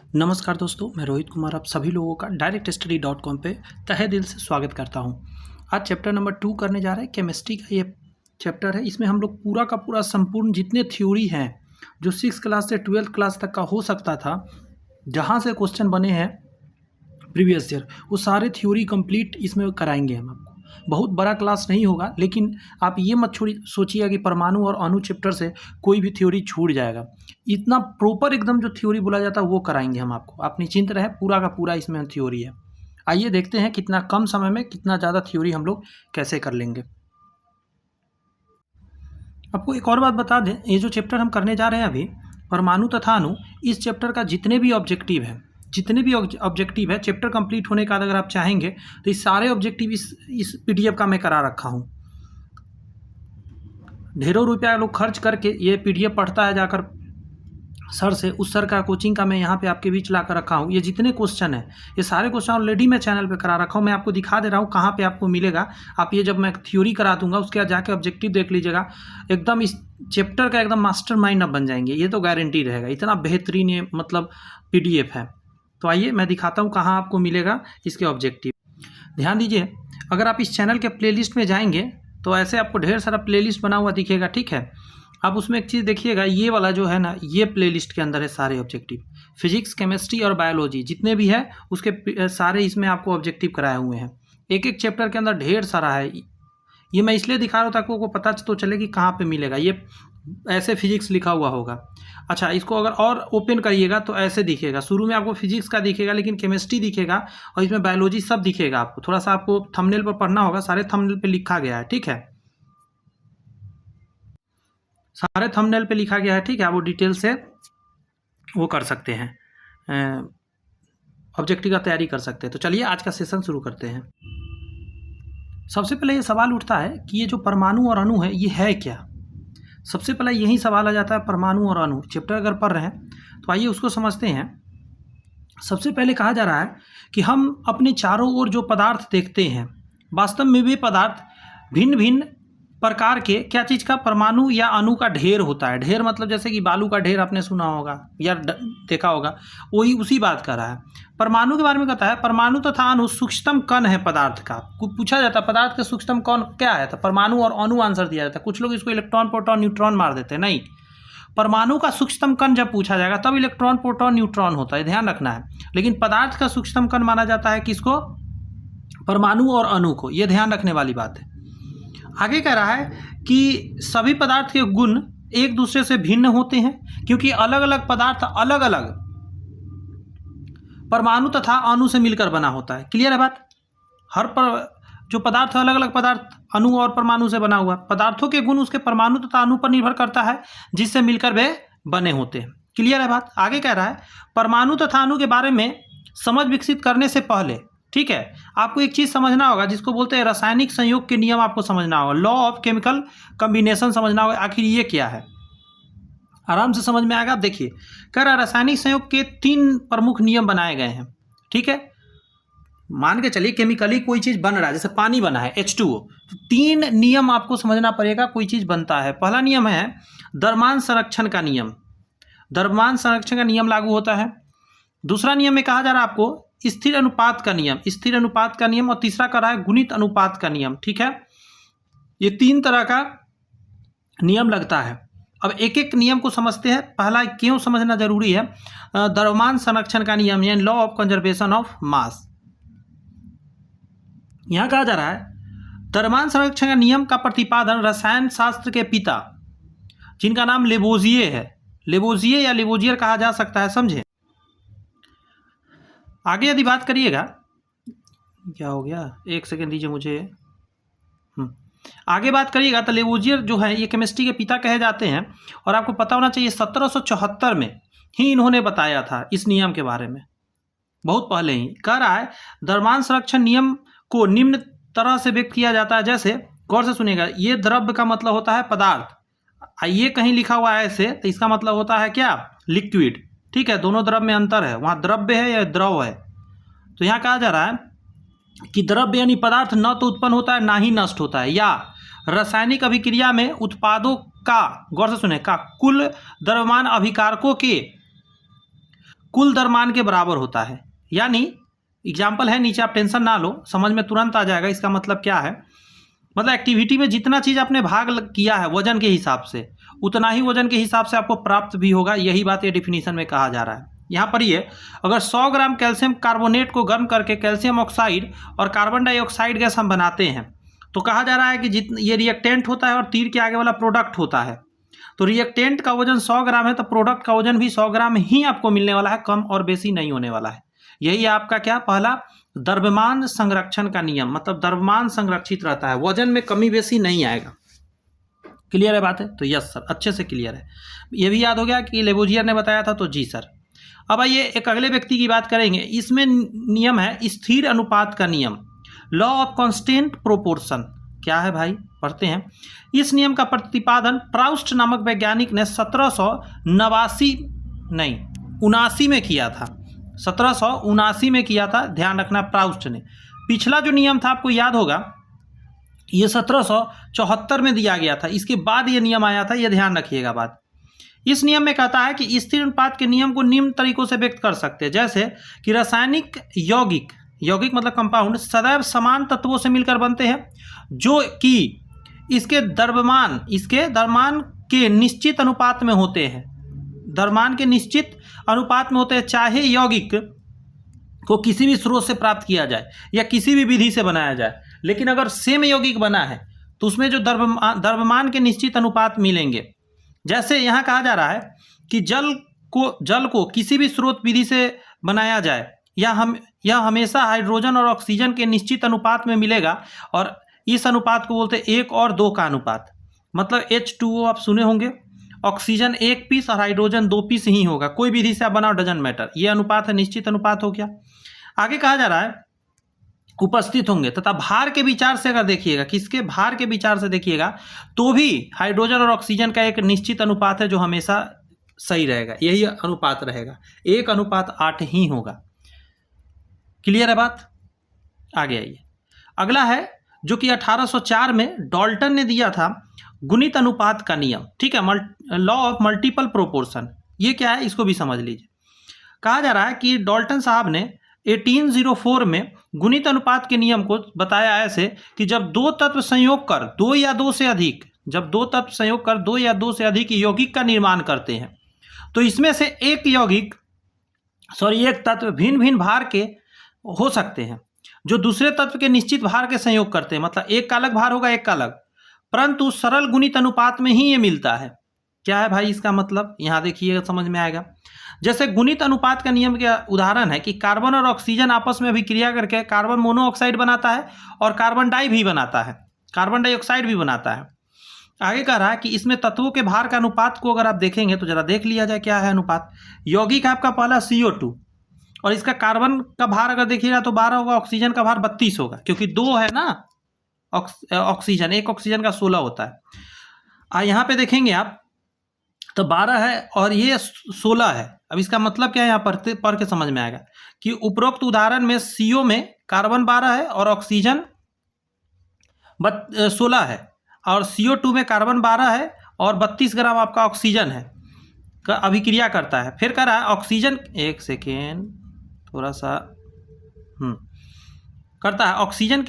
नमस्कार दोस्तों, मैं रोहित कुमार आप सभी लोगों का directstudy.com पे तहे दिल से स्वागत करता हूँ। आज चैप्टर नंबर 2 करने जा रहे हैं। केमिस्ट्री का ये चैप्टर है। इसमें हम लोग पूरा का पूरा संपूर्ण जितने थ्योरी हैं जो 6 क्लास से 12th क्लास तक का हो सकता था, जहाँ से क्वेश्चन बने हैं प्रीवियस ईयर, वो सारे थ्योरी कंप्लीट इसमें कराएंगे हम आपको। बहुत बड़ा क्लास नहीं होगा, लेकिन आप ये मत सोचिएगा कि परमाणु और अणु चैप्टर से कोई भी थ्योरी छूट जाएगा। इतना प्रॉपर एकदम जो थ्योरी बोला जाता है वो कराएंगे हम आपको। आप निश्चिंत रहे, पूरा का पूरा इसमें थ्योरी है। आइए देखते हैं कितना कम समय में कितना ज़्यादा थ्योरी हम लोग कैसे कर लेंगे। आपको एक और बात बता दें, ये जो चैप्टर हम करने जा रहे हैं अभी, परमाणु तथा अणु, इस चैप्टर का जितने भी ऑब्जेक्टिव है चैप्टर कंप्लीट होने के बाद अगर आप चाहेंगे तो इस सारे ऑब्जेक्टिव इस पीडीएफ का मैं करा रखा हूँ। ढेरों रुपया लोग खर्च करके ये पीडीएफ पढ़ता है जाकर सर से, उस सर का कोचिंग का मैं यहाँ पे आपके बीच ला कर रखा हूँ। ये जितने क्वेश्चन हैं ये सारे क्वेश्चन ऑलरेडी मैं चैनल पे करा रखा हूँ। मैं आपको दिखा दे रहा हूँ कहाँ पे आपको मिलेगा। आप ये जब मैं थ्योरी करा दूंगा उसके बाद जाके ऑब्जेक्टिव देख लीजिएगा। एकदम इस चैप्टर का एकदम मास्टरमाइंड आप बन जाएंगे, ये तो गारंटी रहेगा। इतना बेहतरीन ये मतलब पीडीएफ है। तो आइए मैं दिखाता हूँ कहाँ आपको मिलेगा इसके ऑब्जेक्टिव। ध्यान दीजिए, अगर आप इस चैनल के प्लेलिस्ट में जाएंगे तो ऐसे आपको ढेर सारा प्लेलिस्ट बना हुआ दिखेगा, ठीक है। आप उसमें एक चीज़ देखिएगा, ये वाला जो है ना, ये प्लेलिस्ट के अंदर है सारे ऑब्जेक्टिव। फिजिक्स, केमिस्ट्री और बायोलॉजी जितने भी है उसके सारे इसमें आपको ऑब्जेक्टिव कराए हुए हैं। एक एक चैप्टर के अंदर ढेर सारा है। ये मैं इसलिए दिखा रहा हूँ ताकि आपको पता तो चले कि कहाँ पे मिलेगा। ये ऐसे फिजिक्स लिखा हुआ होगा। अच्छा, इसको अगर और ओपन करिएगा तो ऐसे दिखेगा। शुरू में आपको फिजिक्स का दिखेगा, लेकिन केमिस्ट्री दिखेगा और इसमें बायोलॉजी सब दिखेगा आपको। थोड़ा सा आपको थंबनेल पर पढ़ना होगा, सारे थंबनेल पे लिखा गया है, ठीक है। सारे थंबनेल पे लिखा गया है, ठीक है। आप वो डिटेल से वो कर सकते हैं, ऑब्जेक्टिव का तैयारी कर सकते हैं। तो चलिए आज का सेशन शुरू करते हैं। सबसे पहले ये सवाल उठता है कि ये जो परमाणु और अणु है ये है क्या। सबसे पहले यही सवाल आ जाता है, परमाणु और अणु। चैप्टर अगर पढ़ रहे हैं तो आइए उसको समझते हैं। सबसे पहले कहा जा रहा है कि हम अपने चारों ओर जो पदार्थ देखते हैं, वास्तव में वे पदार्थ भिन्न भिन्न प्रकार के क्या चीज़ का, परमाणु या अणु का ढेर होता है। ढेर मतलब जैसे कि बालू का ढेर आपने सुना होगा या देखा होगा, वही उसी बात कर रहा है। परमाणु के बारे में कहता है, परमाणु तथा अणु सूक्ष्मतम कण है पदार्थ का। पूछा जाता है पदार्थ के सूक्ष्मतम कण क्या है, तो परमाणु और अणु आंसर दिया जाता है। कुछ लोग इसको इलेक्ट्रॉन, प्रोटॉन, न्यूट्रॉन मार देते हैं। नहीं, परमाणु का सूक्ष्मतम कण जब पूछा जाएगा तब इलेक्ट्रॉन, प्रोटॉन, न्यूट्रॉन होता है, ध्यान रखना है। लेकिन पदार्थ का सूक्ष्मतम कण माना जाता है किसको, परमाणु और अणु को। यह ध्यान रखने वाली बात है। आगे कह रहा है कि सभी पदार्थ के गुण एक दूसरे से भिन्न होते हैं, क्योंकि अलग अलग पदार्थ अलग अलग परमाणु तथा अणु से मिलकर बना होता है। क्लियर है बात। जो पदार्थ अलग अलग पदार्थ अणु और परमाणु से बना हुआ, पदार्थों के गुण उसके परमाणु तथा अणु पर निर्भर करता है जिससे मिलकर वे बने होते हैं। क्लियर है बात। आगे कह रहा है, परमाणु तथा अणु के बारे में समझ विकसित करने से पहले, ठीक है, आपको एक चीज़ समझना होगा जिसको बोलते हैं रासायनिक संयोग के नियम। आपको समझना होगा, लॉ ऑफ केमिकल कॉम्बिनेशन समझना होगा। आखिर ये क्या है, आराम से समझ में आएगा। आप देखिए, कह रहा रासायनिक संयोग के 3 प्रमुख नियम बनाए गए हैं, ठीक है। मान के चलिए केमिकली कोई चीज़ बन रहा है, जैसे पानी बना है H2O, तो 3 नियम आपको समझना पड़ेगा कोई चीज़ बनता है। पहला नियम है द्रव्यमान संरक्षण का नियम। द्रव्यमान संरक्षण का नियम लागू होता है। दूसरा नियम में कहा जा रहा है आपको स्थिर अनुपात का नियम, स्थिर अनुपात का नियम। और तीसरा कर रहा है गुणित अनुपात का नियम, ठीक है। ये 3 तरह का नियम लगता है। अब एक एक नियम को समझते हैं। पहला क्यों समझना जरूरी है, द्रव्यमान संरक्षण का नियम यानी law of conservation of mass. यहां कहा जा रहा है द्रव्यमान संरक्षण का नियम का प्रतिपादन रसायन शास्त्र के पिता, जिनका नाम लेबोजिए है, लेबोजिए या लेबोजियर कहा जा सकता है, समझे। आगे यदि बात करिएगा, क्या हो गया, एक सेकेंड दीजिए मुझे। आगे बात करिएगा तो लेबोजियर जो है ये केमिस्ट्री के पिता कहे जाते हैं। और आपको पता होना चाहिए 1774 में ही इन्होंने बताया था इस नियम के बारे में, बहुत पहले ही। कह रहा है द्रव्यमान संरक्षण नियम को निम्न तरह से व्यक्त किया जाता है, जैसे, गौर से सुनिएगा, ये द्रव्य का मतलब होता है पदार्थ। ये कहीं लिखा हुआ है ऐसे, तो इसका मतलब होता है क्या, लिक्विड, ठीक है। दोनों द्रव्य में अंतर है, वहाँ द्रव्य है या द्रव है। तो यहाँ कहा जा रहा है कि द्रव्य यानी पदार्थ न तो उत्पन्न होता है ना ही नष्ट होता है, या रासायनिक अभिक्रिया में उत्पादों का, गौर से सुने, का कुल द्रव्यमान अभिकारकों के कुल द्रव्यमान के बराबर होता है। यानी एग्जाम्पल है नीचे, आप टेंशन ना लो, समझ में तुरंत आ जाएगा। इसका मतलब क्या है, मतलब एक्टिविटी में जितना चीज़ आपने भाग किया है वजन के हिसाब से, उतना ही वजन के हिसाब से आपको प्राप्त भी होगा। यही बात ये डिफिनीशन में कहा जा रहा है। यहाँ पर ये अगर 100 ग्राम कैल्शियम कार्बोनेट को गर्म करके कैल्शियम ऑक्साइड और कार्बन डाइऑक्साइड गैस हम बनाते हैं, तो कहा जा रहा है कि ये रिएक्टेंट होता है और तीर के आगे वाला प्रोडक्ट होता है। तो रिएक्टेंट का वजन 100 ग्राम है तो प्रोडक्ट का वजन भी 100 ग्राम ही आपको मिलने वाला है, कम और बेसी नहीं होने वाला है। यही आपका क्या पहला द्रव्यमान संरक्षण का नियम, मतलब द्रव्यमान संरक्षित रहता है, वजन में कमी बेसी नहीं आएगा। क्लियर है बात है? तो यस सर, अच्छे से क्लियर है। ये भी याद हो गया कि लेबोजियर ने बताया था, तो जी सर। अब आइए एक अगले व्यक्ति की बात करेंगे। इसमें नियम है स्थिर अनुपात का नियम, लॉ ऑफ कांस्टेंट प्रोपोर्शन। क्या है भाई, पढ़ते हैं। इस नियम का प्रतिपादन प्राउस्ट नामक वैज्ञानिक ने 1779 में किया था। 1779 में किया था, ध्यान रखना, प्राउस्ट ने। पिछला जो नियम था आपको याद होगा, ये 1774 में दिया गया था, इसके बाद ये नियम आया था, ये ध्यान रखिएगा बात। इस नियम में कहता है कि स्थिर अनुपात के नियम को निम्न तरीकों से व्यक्त कर सकते हैं, जैसे कि रासायनिक यौगिक मतलब कंपाउंड सदैव समान तत्वों से मिलकर बनते हैं, जो कि इसके द्रव्यमान के निश्चित अनुपात में होते हैं। द्रव्यमान के निश्चित अनुपात में होते हैं, चाहे यौगिक को किसी भी स्रोत से प्राप्त किया जाए या किसी भी विधि से बनाया जाए, लेकिन अगर सेम यौगिक बना है तो उसमें जो द्रव्यमान के निश्चित अनुपात मिलेंगे। जैसे यहाँ कहा जा रहा है कि जल को किसी भी स्रोत विधि से बनाया जाए, यह हमेशा हाइड्रोजन और ऑक्सीजन के निश्चित अनुपात में मिलेगा, और इस अनुपात को बोलते हैं 1 और 2 का अनुपात। मतलब H2O आप सुने होंगे, ऑक्सीजन 1 पीस और हाइड्रोजन 2 पीस ही होगा, कोई विधि से आप बनाओ, डजंट मैटर। ये अनुपात है, निश्चित अनुपात हो गया। आगे कहा जा रहा है उपस्थित होंगे तथा भार के विचार से अगर देखिएगा, किसके भार के विचार से देखिएगा, तो भी हाइड्रोजन और ऑक्सीजन का एक निश्चित अनुपात है जो हमेशा सही रहेगा, यही अनुपात रहेगा, 1:8 ही होगा। क्लियर है बात? आगे आइए। अगला है जो कि 1804 में डाल्टन ने दिया था, गुणित अनुपात का नियम। ठीक है, लॉ ऑफ मल्टीपल प्रोपोर्शन। ये क्या है, इसको भी समझ लीजिए। कहा जा रहा है कि डाल्टन साहब ने 1804 में गुणित अनुपात के नियम को बताया ऐसे कि जब दो तत्व संयोग कर दो या दो से अधिक यौगिक का निर्माण करते हैं, तो इसमें से एक तत्व भिन्न भिन्न भार के हो सकते हैं जो दूसरे तत्व के निश्चित भार के संयोग करते हैं। मतलब एक का अलग भार होगा, एक का अलग, परंतु सरल गुणित अनुपात में ही ये मिलता है। क्या है भाई इसका मतलब, यहाँ देखिएगा समझ में आएगा। जैसे गुणित अनुपात का नियम का उदाहरण है कि कार्बन और ऑक्सीजन आपस में अभिक्रिया करके कार्बन मोनोऑक्साइड बनाता है और कार्बन डाइऑक्साइड भी बनाता है। आगे कह रहा है कि इसमें तत्वों के भार का अनुपात को अगर आप देखेंगे तो जरा देख लिया जाए क्या है अनुपात। यौगिक आपका पहला CO2 और इसका कार्बन का भार अगर देखिएगा तो 12 होगा, ऑक्सीजन का भार 32 होगा, क्योंकि 2 है ना ऑक्सीजन, एक ऑक्सीजन का 16 होता है। यहाँ पे देखेंगे आप तो 12 है और ये 16 है। अब इसका मतलब क्या है, यहाँ पढ़ के समझ में आएगा कि उपरोक्त उदाहरण में CO में कार्बन 12 है और ऑक्सीजन 16 है, और CO2 में कार्बन 12 है और 32 ग्राम आपका ऑक्सीजन है, का अभिक्रिया करता है। फिर कह रहा है ऑक्सीजन, एक सेकेंड थोड़ा सा करता है, ऑक्सीजन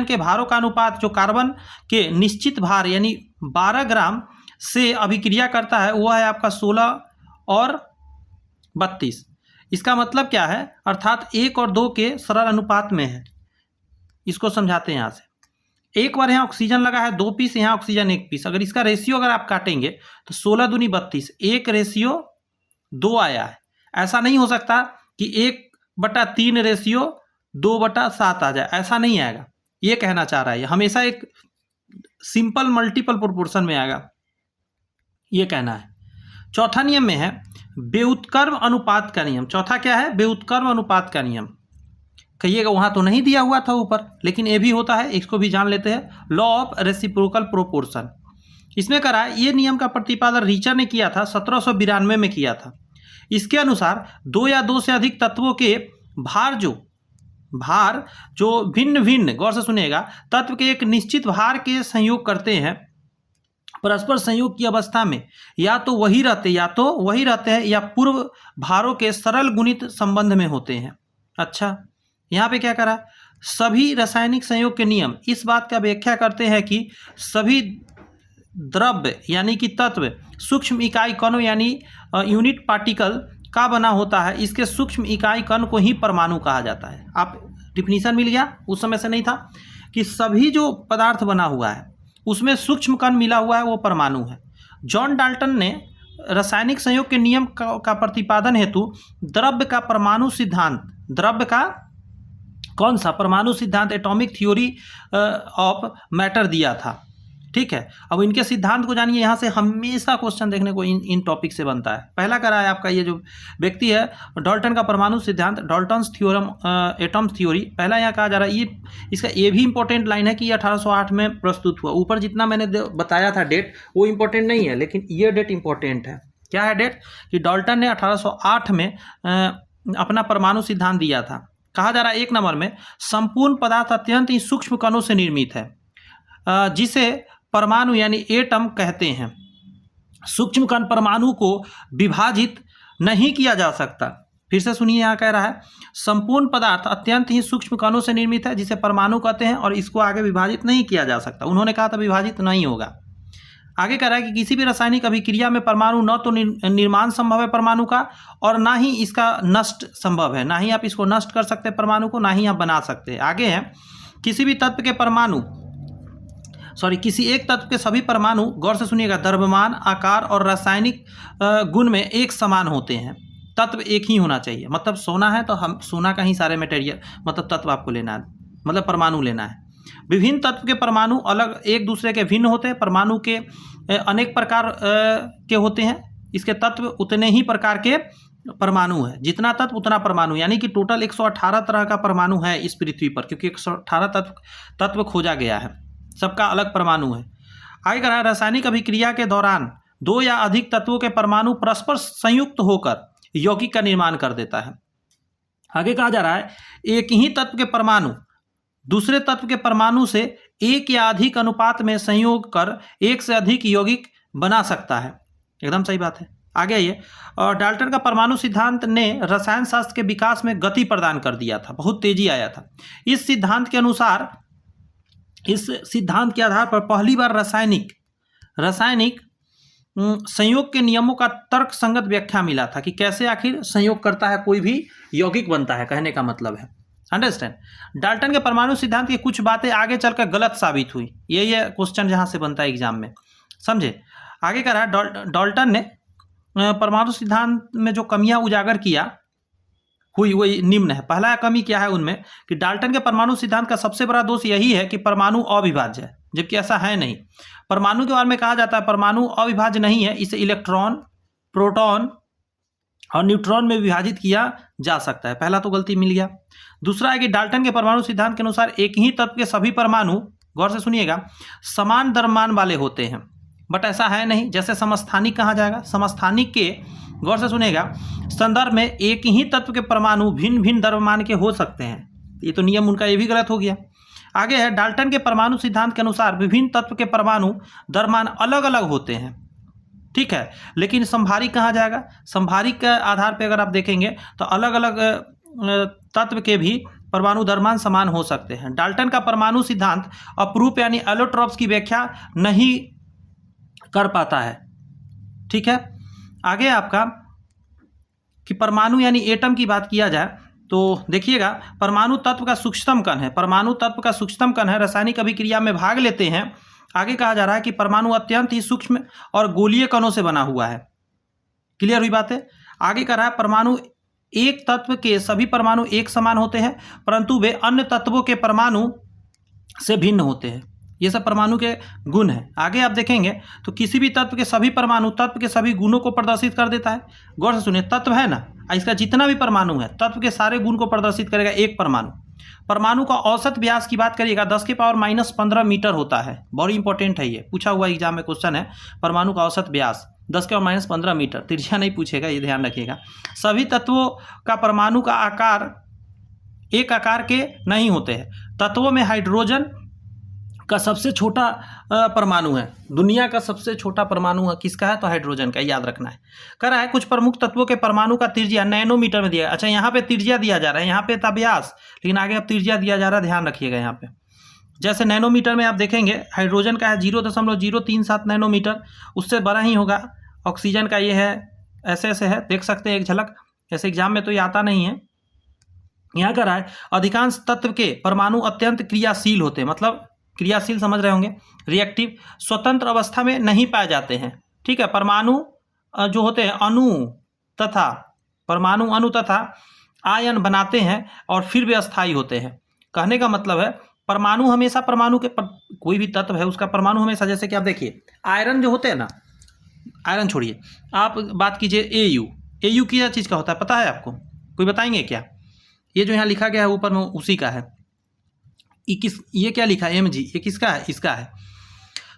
के भारों का अनुपात जो कार्बन के निश्चित भार यानी 12 ग्राम से अभिक्रिया करता है, वह है आपका 16 और 32। इसका मतलब क्या है, अर्थात 1 और 2 के सरल अनुपात में है। इसको समझाते हैं यहाँ से। एक बार यहाँ ऑक्सीजन लगा है 2 पीस, यहाँ ऑक्सीजन 1 पीस। अगर इसका रेशियो अगर आप काटेंगे तो 16 दूनी 32, 1:2 आया है। ऐसा नहीं हो सकता कि 1/3 रेशियो 2/7 आ जाए, ऐसा नहीं आएगा। ये कहना चाह रहा है, हमेशा एक सिंपल मल्टीपल प्रोपोर्शन में आएगा, ये कहना है। चौथा नियम में है व्युत्क्रम अनुपात का नियम। चौथा क्या है, व्युत्क्रम अनुपात का नियम। कहिएगा वहाँ तो नहीं दिया हुआ था ऊपर, लेकिन ये भी होता है, इसको भी जान लेते हैं। Law of reciprocal proportion. इसमें करा है, ये नियम का प्रतिपादन रीचर ने किया था, 1792 में किया था। इसके अनुसार 2 या 2 से अधिक तत्वों के भार जो भिन्न भिन्न, गौर से सुनिएगा, तत्व के एक निश्चित भार के संयोग करते हैं, परस्पर संयोग की अवस्था में या तो वही रहते हैं या पूर्व भारों के सरल गुणित संबंध में होते हैं। अच्छा, यहाँ पे क्या करा, सभी रासायनिक संयोग के नियम इस बात का व्याख्या करते हैं कि सभी द्रव्य यानी कि तत्व सूक्ष्म इकाई कणों यानी यूनिट पार्टिकल का बना होता है। इसके सूक्ष्म इकाई कण को ही परमाणु कहा जाता है। आप डिफिनीशन मिल गया, उस समय से नहीं था, कि सभी जो पदार्थ बना हुआ है उसमें सूक्ष्म कण मिला हुआ है, वो परमाणु है। जॉन डाल्टन ने रासायनिक संयोग के नियम का प्रतिपादन हेतु द्रव्य का परमाणु सिद्धांत, द्रव्य का कौन सा, परमाणु सिद्धांत, एटॉमिक थ्योरी ऑफ मैटर दिया था। ठीक है, अब इनके सिद्धांत को जानिए। यहाँ से हमेशा क्वेश्चन देखने को इन टॉपिक से बनता है। पहला करा है आपका ये जो व्यक्ति है डाल्टन का परमाणु सिद्धांत, डाल्टन्स थ्योरम एटम्स थ्योरी। पहला यहाँ कहा जा रहा है, ये इसका ये भी इंपॉर्टेंट लाइन है कि ये 1808 में प्रस्तुत हुआ। ऊपर जितना मैंने बताया था डेट वो इंपॉर्टेंट नहीं है, लेकिन ये डेट इंपॉर्टेंट है। क्या है डेट, कि डाल्टन ने 1808 में अपना परमाणु सिद्धांत दिया था। कहा जा रहा है 1 नंबर में, संपूर्ण पदार्थ अत्यंत ही सूक्ष्म कणों से निर्मित है, जिसे परमाणु यानी एटम कहते हैं। सूक्ष्म कण परमाणु को विभाजित नहीं किया जा सकता। फिर से सुनिए, यहाँ कह रहा है संपूर्ण पदार्थ अत्यंत ही सूक्ष्म कणों से निर्मित है, जिसे परमाणु कहते हैं, और इसको आगे विभाजित नहीं किया जा सकता। उन्होंने कहा था विभाजित नहीं होगा। आगे कह रहा है कि किसी भी रासायनिक अभिक्रिया में परमाणु न तो निर्माण संभव है परमाणु का, और ना ही इसका नष्ट संभव है। ना ही आप इसको नष्ट कर सकते हैं परमाणु को, ना ही आप बना सकते हैं। आगे है, किसी भी तत्व के परमाणु किसी एक तत्व के सभी परमाणु, गौर से सुनिएगा, द्रव्यमान, आकार और रासायनिक गुण में एक समान होते हैं। तत्व एक ही होना चाहिए। मतलब सोना है तो हम सोना का ही सारे मटेरियल मतलब तत्व आपको लेना है, मतलब परमाणु लेना है। विभिन्न तत्व के परमाणु अलग एक दूसरे के भिन्न होते हैं। परमाणु के अनेक प्रकार के होते हैं। इसके तत्व उतने ही प्रकार के परमाणु है, जितना तत्व उतना परमाणु, यानी कि टोटल 118 तरह का परमाणु है इस पृथ्वी पर, क्योंकि 118 तत्व खोजा गया है, सबका अलग परमाणु है। आगे कह रहा है, रासायनिक अभिक्रिया के दौरान 2 या अधिक तत्वों के परमाणु परस्पर संयुक्त होकर यौगिक का निर्माण कर देता है। आगे कहा जा रहा है, एक ही तत्व के परमाणु दूसरे तत्व के परमाणु से 1 या अधिक अनुपात में संयोग कर 1 से अधिक यौगिक बना सकता है। एकदम सही बात है। आगे ये, और डाल्टन का परमाणु सिद्धांत ने रसायन शास्त्र के विकास में गति प्रदान कर दिया था, बहुत तेजी आया था। इस सिद्धांत के आधार पर पहली बार रासायनिक संयोग के नियमों का तर्क संगत व्याख्या मिला था कि कैसे आखिर संयोग करता है कोई भी यौगिक बनता है, कहने का मतलब है। अंडरस्टैंड। डाल्टन के परमाणु सिद्धांत की कुछ बातें आगे चलकर गलत साबित हुई। यही है क्वेश्चन जहां से बनता है एग्जाम में, समझे। आगे कह रहा है, डाल्टन ने परमाणु सिद्धांत में जो कमियां उजागर किया हुई वही निम्न है। पहला कमी क्या है उनमें, कि डाल्टन के परमाणु सिद्धांत का सबसे बड़ा दोष यही है कि परमाणु अविभाज्य है, जबकि ऐसा है नहीं। परमाणु के बारे में कहा जाता है परमाणु अविभाज्य नहीं है, इसे इलेक्ट्रॉन, प्रोटॉन और न्यूट्रॉन में विभाजित किया जा सकता है। पहला तो गलती मिल गया। दूसरा है कि डाल्टन के परमाणु सिद्धांत के अनुसार एक ही तत्व के सभी परमाणु, गौर से सुनिएगा, समान द्रव्यमान वाले होते हैं, बट ऐसा है नहीं। जैसे समस्थानिक कहा जाएगा, समस्थानिक के, गौर से सुनिएगा, संदर्भ में एक ही तत्व के परमाणु भिन्न भिन्न द्रव्यमान के हो सकते हैं। ये तो नियम उनका ये भी गलत हो गया। आगे है, डाल्टन के परमाणु सिद्धांत के अनुसार विभिन्न तत्व के परमाणु द्रव्यमान अलग अलग होते हैं, ठीक है, लेकिन संभारिक कहा जाएगा। संभारिक के आधार पर अगर आप देखेंगे तो अलग अलग तत्व के भी परमाणु द्रव्यमान समान हो सकते हैं। डाल्टन का परमाणु सिद्धांत अपरूप यानी एलोट्रॉप्स की व्याख्या नहीं कर पाता है, ठीक है। आगे आपका कि परमाणु यानी एटम की बात किया जाए तो देखिएगा, परमाणु तत्व का सूक्ष्मतम कण है, परमाणु तत्व का सूक्ष्मतम कण है, रासायनिक अभिक्रिया में भाग लेते हैं। आगे कहा जा रहा है कि परमाणु अत्यंत ही सूक्ष्म और गोलीय कणों से बना हुआ है। क्लियर हुई बात है। आगे कह रहा है, परमाणु एक तत्व के सभी परमाणु एक समान होते हैं, परंतु वे अन्य तत्वों के परमाणु से भिन्न होते हैं। ये सब परमाणु के गुण हैं। आगे आप देखेंगे तो किसी भी तत्व के सभी परमाणु तत्व के सभी गुणों को प्रदर्शित कर देता है। गौर से सुनिए, तत्व है ना, इसका जितना भी परमाणु है तत्व के सारे गुण को प्रदर्शित करेगा एक परमाणु। परमाणु का औसत व्यास की बात करिएगा 10⁻⁻15 मीटर होता है। बहुत इंपॉर्टेंट है, ये पूछा हुआ एग्जाम में क्वेश्चन है। परमाणु का औसत व्यास 10⁻⁻15 मीटर, तिरछा नहीं पूछेगा, ये ध्यान रखिएगा। सभी तत्वों का परमाणु का आकार एक आकार के नहीं होते हैं। तत्वों में हाइड्रोजन का सबसे छोटा परमाणु है, दुनिया का सबसे छोटा परमाणु है किसका है, तो हाइड्रोजन का, याद रखना है। कह रहा है कुछ प्रमुख तत्वों के परमाणु का त्रिज्या नैनोमीटर में दिया। अच्छा, यहाँ पे त्रिज्या दिया जा रहा है, यहाँ पे था व्यास, लेकिन आगे अब त्रिज्या दिया जा रहा है, ध्यान रखिएगा यहाँ पे। जैसे नैनोमीटर में आप देखेंगे हाइड्रोजन का है 0.037 नैनोमीटर, उससे बड़ा ही होगा। ऑक्सीजन का ये है, ऐसे ऐसे है, देख सकते हैं एक झलक, ऐसे एग्जाम में तो ये आता नहीं है। यहाँ कह रहा है अधिकांश तत्व के परमाणु अत्यंत क्रियाशील होते हैं, मतलब क्रियाशील समझ रहे होंगे, रिएक्टिव, स्वतंत्र अवस्था में नहीं पाए जाते हैं। ठीक है, परमाणु जो होते हैं परमाणु अणु तथा आयन बनाते हैं और फिर वे अस्थायी होते हैं। कहने का मतलब है परमाणु हमेशा, परमाणु के कोई भी तत्व है उसका परमाणु हमेशा, जैसे कि आप देखिए आयरन जो होते हैं ना, आयरन छोड़िए, आप बात कीजिए एयू क्या चीज़ का होता है पता है आपको, कोई बताएंगे क्या? ये जो यहाँ लिखा गया है ऊपर में उसी का है। ये क्या लिखा है Mg, ये किसका है? इसका है।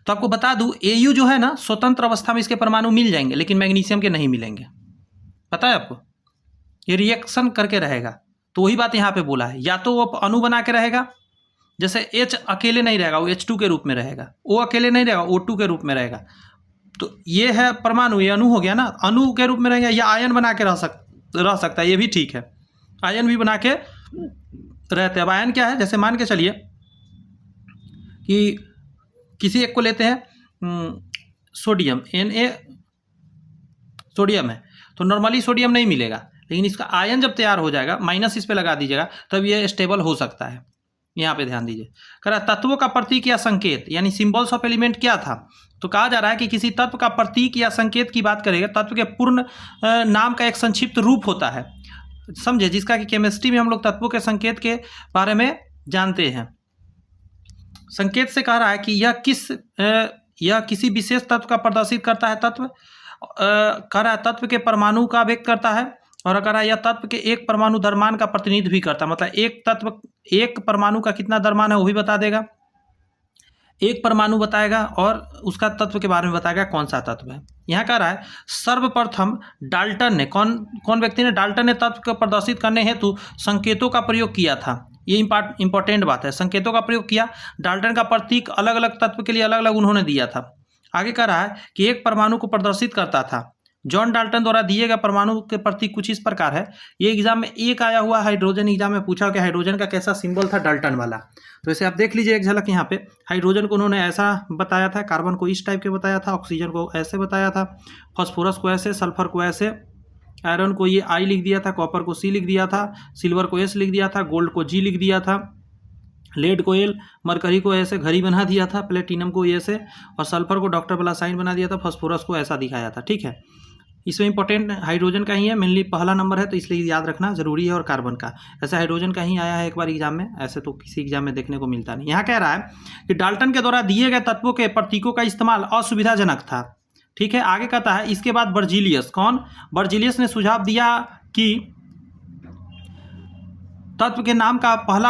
तो आपको बता दूं Au जो है ना, स्वतंत्र अवस्था में इसके परमाणु मिल जाएंगे, लेकिन मैग्नीशियम के नहीं मिलेंगे, पता है आपको? ये रिएक्शन करके रहेगा। तो वही बात यहाँ पे बोला है, या तो वो अणु बना के रहेगा, जैसे H अकेले नहीं रहेगा, वो H2 के रूप में रहेगा, O अकेले नहीं रहेगा, O2 के रूप में रहेगा। तो ये है परमाणु, ये अणु हो गया ना, अणु के रूप में रहेगा, या आयन बना के रह सकता है, ये भी ठीक है, आयन भी बना के रहते हैं। अब आयन क्या है, जैसे मान के चलिए कि किसी एक को लेते हैं सोडियम, Na सोडियम है, तो नॉर्मली सोडियम नहीं मिलेगा, लेकिन इसका आयन जब तैयार हो जाएगा, माइनस इस पे लगा दीजिएगा, तब ये स्टेबल हो सकता है। यहाँ पे ध्यान दीजिए। कह रहा है तत्वों का प्रतीक या संकेत, यानी सिंबल्स ऑफ एलिमेंट क्या था, तो कहा जा रहा है कि किसी तत्व का प्रतीक या संकेत की बात करेगा, तत्व के पूर्ण नाम का एक संक्षिप्त रूप होता है, समझे, जिसका कि केमिस्ट्री में हम लोग तत्वों के संकेत के बारे में जानते हैं। संकेत से कह रहा है कि यह किसी विशेष तत्व का प्रदर्शित करता है, तत्व कह रहा है तत्व के परमाणु का व्यक्त करता है, और कह रहा है यह तत्व के एक परमाणु द्रव्यमान का प्रतिनिधित्व भी करता है, मतलब एक तत्व एक परमाणु का कितना द्रव्यमान है वो भी बता देगा, एक परमाणु बताएगा और उसका तत्व के बारे में बताएगा कौन सा तत्व है। यहाँ कह रहा है सर्वप्रथम डाल्टन ने, कौन व्यक्ति ने, डाल्टन ने तत्व को प्रदर्शित करने हेतु संकेतों का प्रयोग किया था। ये इंपॉर्टेंट बात है, संकेतों का प्रयोग किया। डाल्टन का प्रतीक अलग अलग तत्व के लिए अलग अलग उन्होंने दिया था। आगे कह रहा है कि एक परमाणु को प्रदर्शित करता था। जॉन डाल्टन द्वारा दिए गए परमाणु के प्रतीक कुछ इस प्रकार है। ये एग्जाम में एक आया हुआ, हाइड्रोजन एग्जाम में पूछा कि हाइड्रोजन का कैसा सिंबल था डाल्टन वाला, तो इसे आप देख लीजिए एक झलक। यहाँ पे हाइड्रोजन को उन्होंने ऐसा बताया था, कार्बन को इस टाइप के बताया था, ऑक्सीजन को ऐसे बताया था, फॉस्फोरस को ऐसे, सल्फर को ऐसे, आयरन को ये I लिख दिया था, कॉपर को C लिख दिया था, सिल्वर को S लिख दिया था, गोल्ड को G लिख दिया था, लेड को L, मरकरी को ऐसे घड़ी बना दिया था, प्लेटिनम को ऐसे, और सल्फर को डॉक्टर वाला साइन बना दिया था, फॉस्फोरस को ऐसा दिखाया था। ठीक है, इसमें इंपॉर्टेंट हाइड्रोजन का ही है, मेनली पहला नंबर है तो इसलिए याद रखना जरूरी है, और कार्बन का ऐसे हाइड्रोजन का ही आया है एक बार एग्जाम में, ऐसे तो किसी एग्जाम में देखने को मिलता नहीं। यहाँ कह रहा है कि डाल्टन के द्वारा दिए गए तत्वों के प्रतीकों का इस्तेमाल असुविधाजनक था। ठीक है, आगे कहता है इसके बाद बर्जीलियस, कौन, बर्जीलियस ने सुझाव दिया कि तत्व के नाम का पहला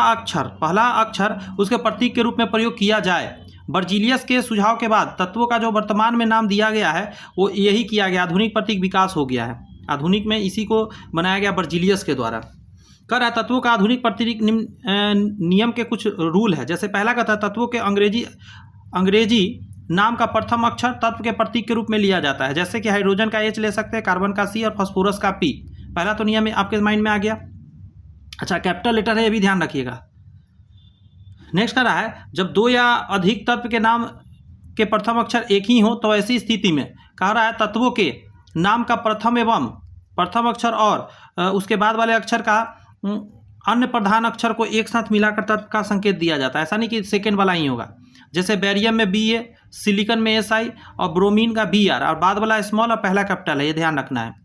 अक्षर उसके प्रतीक के रूप में प्रयोग किया जाए। बर्जीलियस के सुझाव के बाद तत्वों का जो वर्तमान में नाम दिया गया है वो यही किया गया, आधुनिक प्रतीक विकास हो गया है। आधुनिक में इसी को बनाया गया बर्जीलियस के द्वारा। कह रहा है तत्वों का आधुनिक प्रतीक नियम के कुछ रूल है। जैसे पहला कहता है तत्वों के अंग्रेजी नाम का प्रथम अक्षर तत्व के प्रतीक के रूप में लिया जाता है। जैसे कि हाइड्रोजन का H ले सकते हैं, कार्बन का C और फास्फोरस का P। पहला तो नियम आपके माइंड में आ गया। अच्छा, कैपिटल लेटर है, ये भी ध्यान रखिएगा। नेक्स्ट कह रहा है जब दो या अधिक तत्व के नाम के प्रथम अक्षर एक ही हो तो ऐसी स्थिति में कह रहा है तत्वों के नाम का प्रथम अक्षर और उसके बाद वाले अक्षर का अन्य प्रधान अक्षर को एक साथ मिलाकर तत्व का संकेत दिया जाता है। ऐसा नहीं कि सेकेंड वाला ही होगा। जैसे बेरियम में Ba, सिलिकन में Si और ब्रोमीन का Br, और बाद वाला स्मॉल और पहला कैपिटल है, ये ध्यान रखना है।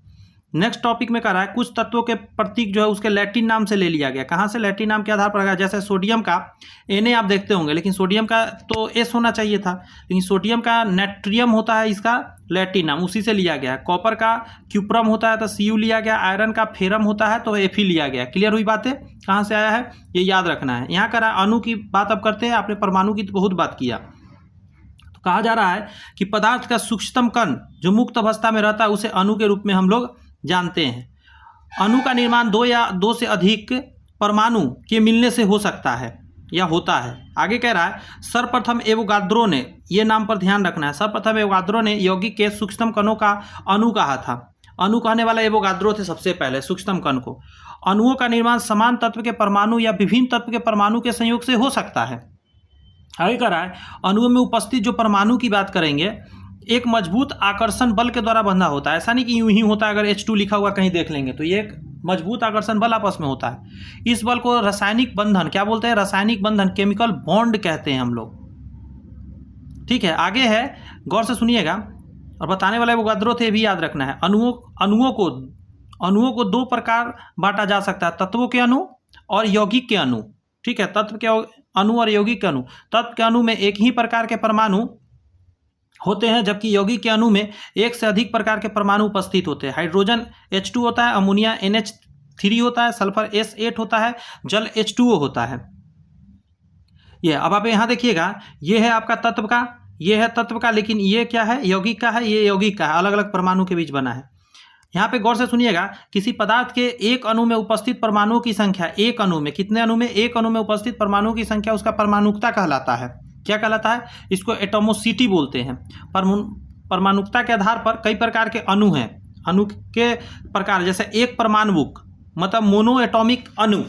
नेक्स्ट टॉपिक में कह रहा है कुछ तत्वों के प्रतीक जो है उसके लैटिन नाम से ले लिया गया। कहाँ से? लैटिन नाम के आधार पर। जैसे सोडियम का Na आप देखते होंगे, लेकिन सोडियम का तो S होना चाहिए था, लेकिन सोडियम का नेट्रियम होता है, इसका लैटिन नाम उसी से लिया गया है। कॉपर का क्यूप्रम होता है तो Cu लिया गया, आयरन का फेरम होता है तो Fe लिया गया। क्लियर हुई बातें? कहाँ से आया है ये याद रखना है। यहाँ कह रहा है अणु की बात अब करते हैं। आपने परमाणु की तो बहुत बात किया। तो कहा जा रहा है कि पदार्थ का सूक्ष्मतम कण जो मुक्त अवस्था में रहता है उसे अणु के रूप में हम लोग जानते हैं। अणु का निर्माण दो या दो से अधिक परमाणु के मिलने से हो सकता है। या होता है। आगे कह रहा है सर्वप्रथम एवोगाद्रो ने, ये नाम पर ध्यान रखना है, सर्वप्रथम एवोगाद्रो ने यौगिक के सूक्ष्मतम कणों का अणु कहा था। अणु कहने वाला एवोगाद्रो थे सबसे पहले सूक्ष्मतम कण को। अणुओं का निर्माण समान तत्व के परमाणु या विभिन्न तत्व के परमाणु के संयोग से हो सकता है। आगे कह रहा है अणुओं में उपस्थित जो परमाणु की बात करेंगे एक मजबूत आकर्षण बल के द्वारा बंधा होता है। ऐसा नहीं कि यूं ही होता है, अगर H2 लिखा हुआ कहीं देख लेंगे तो ये एक मजबूत आकर्षण बल आपस में होता है। इस बल को रासायनिक बंधन क्या बोलते हैं? रासायनिक बंधन, केमिकल बॉन्ड कहते हैं हम लोग। ठीक है, आगे है, गौर से सुनिएगा और बताने वाला एवोगाद्रो थे, भी याद रखना है। अणुओं को दो प्रकार बांटा जा सकता है, तत्वों के अणु और यौगिक के अणु। ठीक है, तत्व के अणु और यौगिक के अणु। तत्व के अणु में एक ही प्रकार के परमाणु होते हैं, जबकि यौगिक के अणु में एक से अधिक प्रकार के परमाणु उपस्थित होते हैं। हाइड्रोजन H2 होता है, अमोनिया NH3 होता है, सल्फर S8 होता है, जल H2O होता है। ये अब आप यहाँ देखिएगा, ये है आपका तत्व का, ये है तत्व का, लेकिन ये क्या है? यौगिक का है, ये यौगिक का है, अलग अलग परमाणु के बीच बना है। यहाँ पे गौर से सुनिएगा, किसी पदार्थ के एक अणु में उपस्थित परमाणुओं की संख्या, एक अणु में, कितने अणु में? एक अणु में उपस्थित परमाणुओं की संख्या उसका परमाणुकता कहलाता है। क्या कहलाता है? इसको एटोमोसिटी बोलते हैं। परमाणुकता के आधार पर कई प्रकार के अणु हैं। अणु के प्रकार जैसे एक परमाणुक मतलब मोनो एटॉमिक अणु,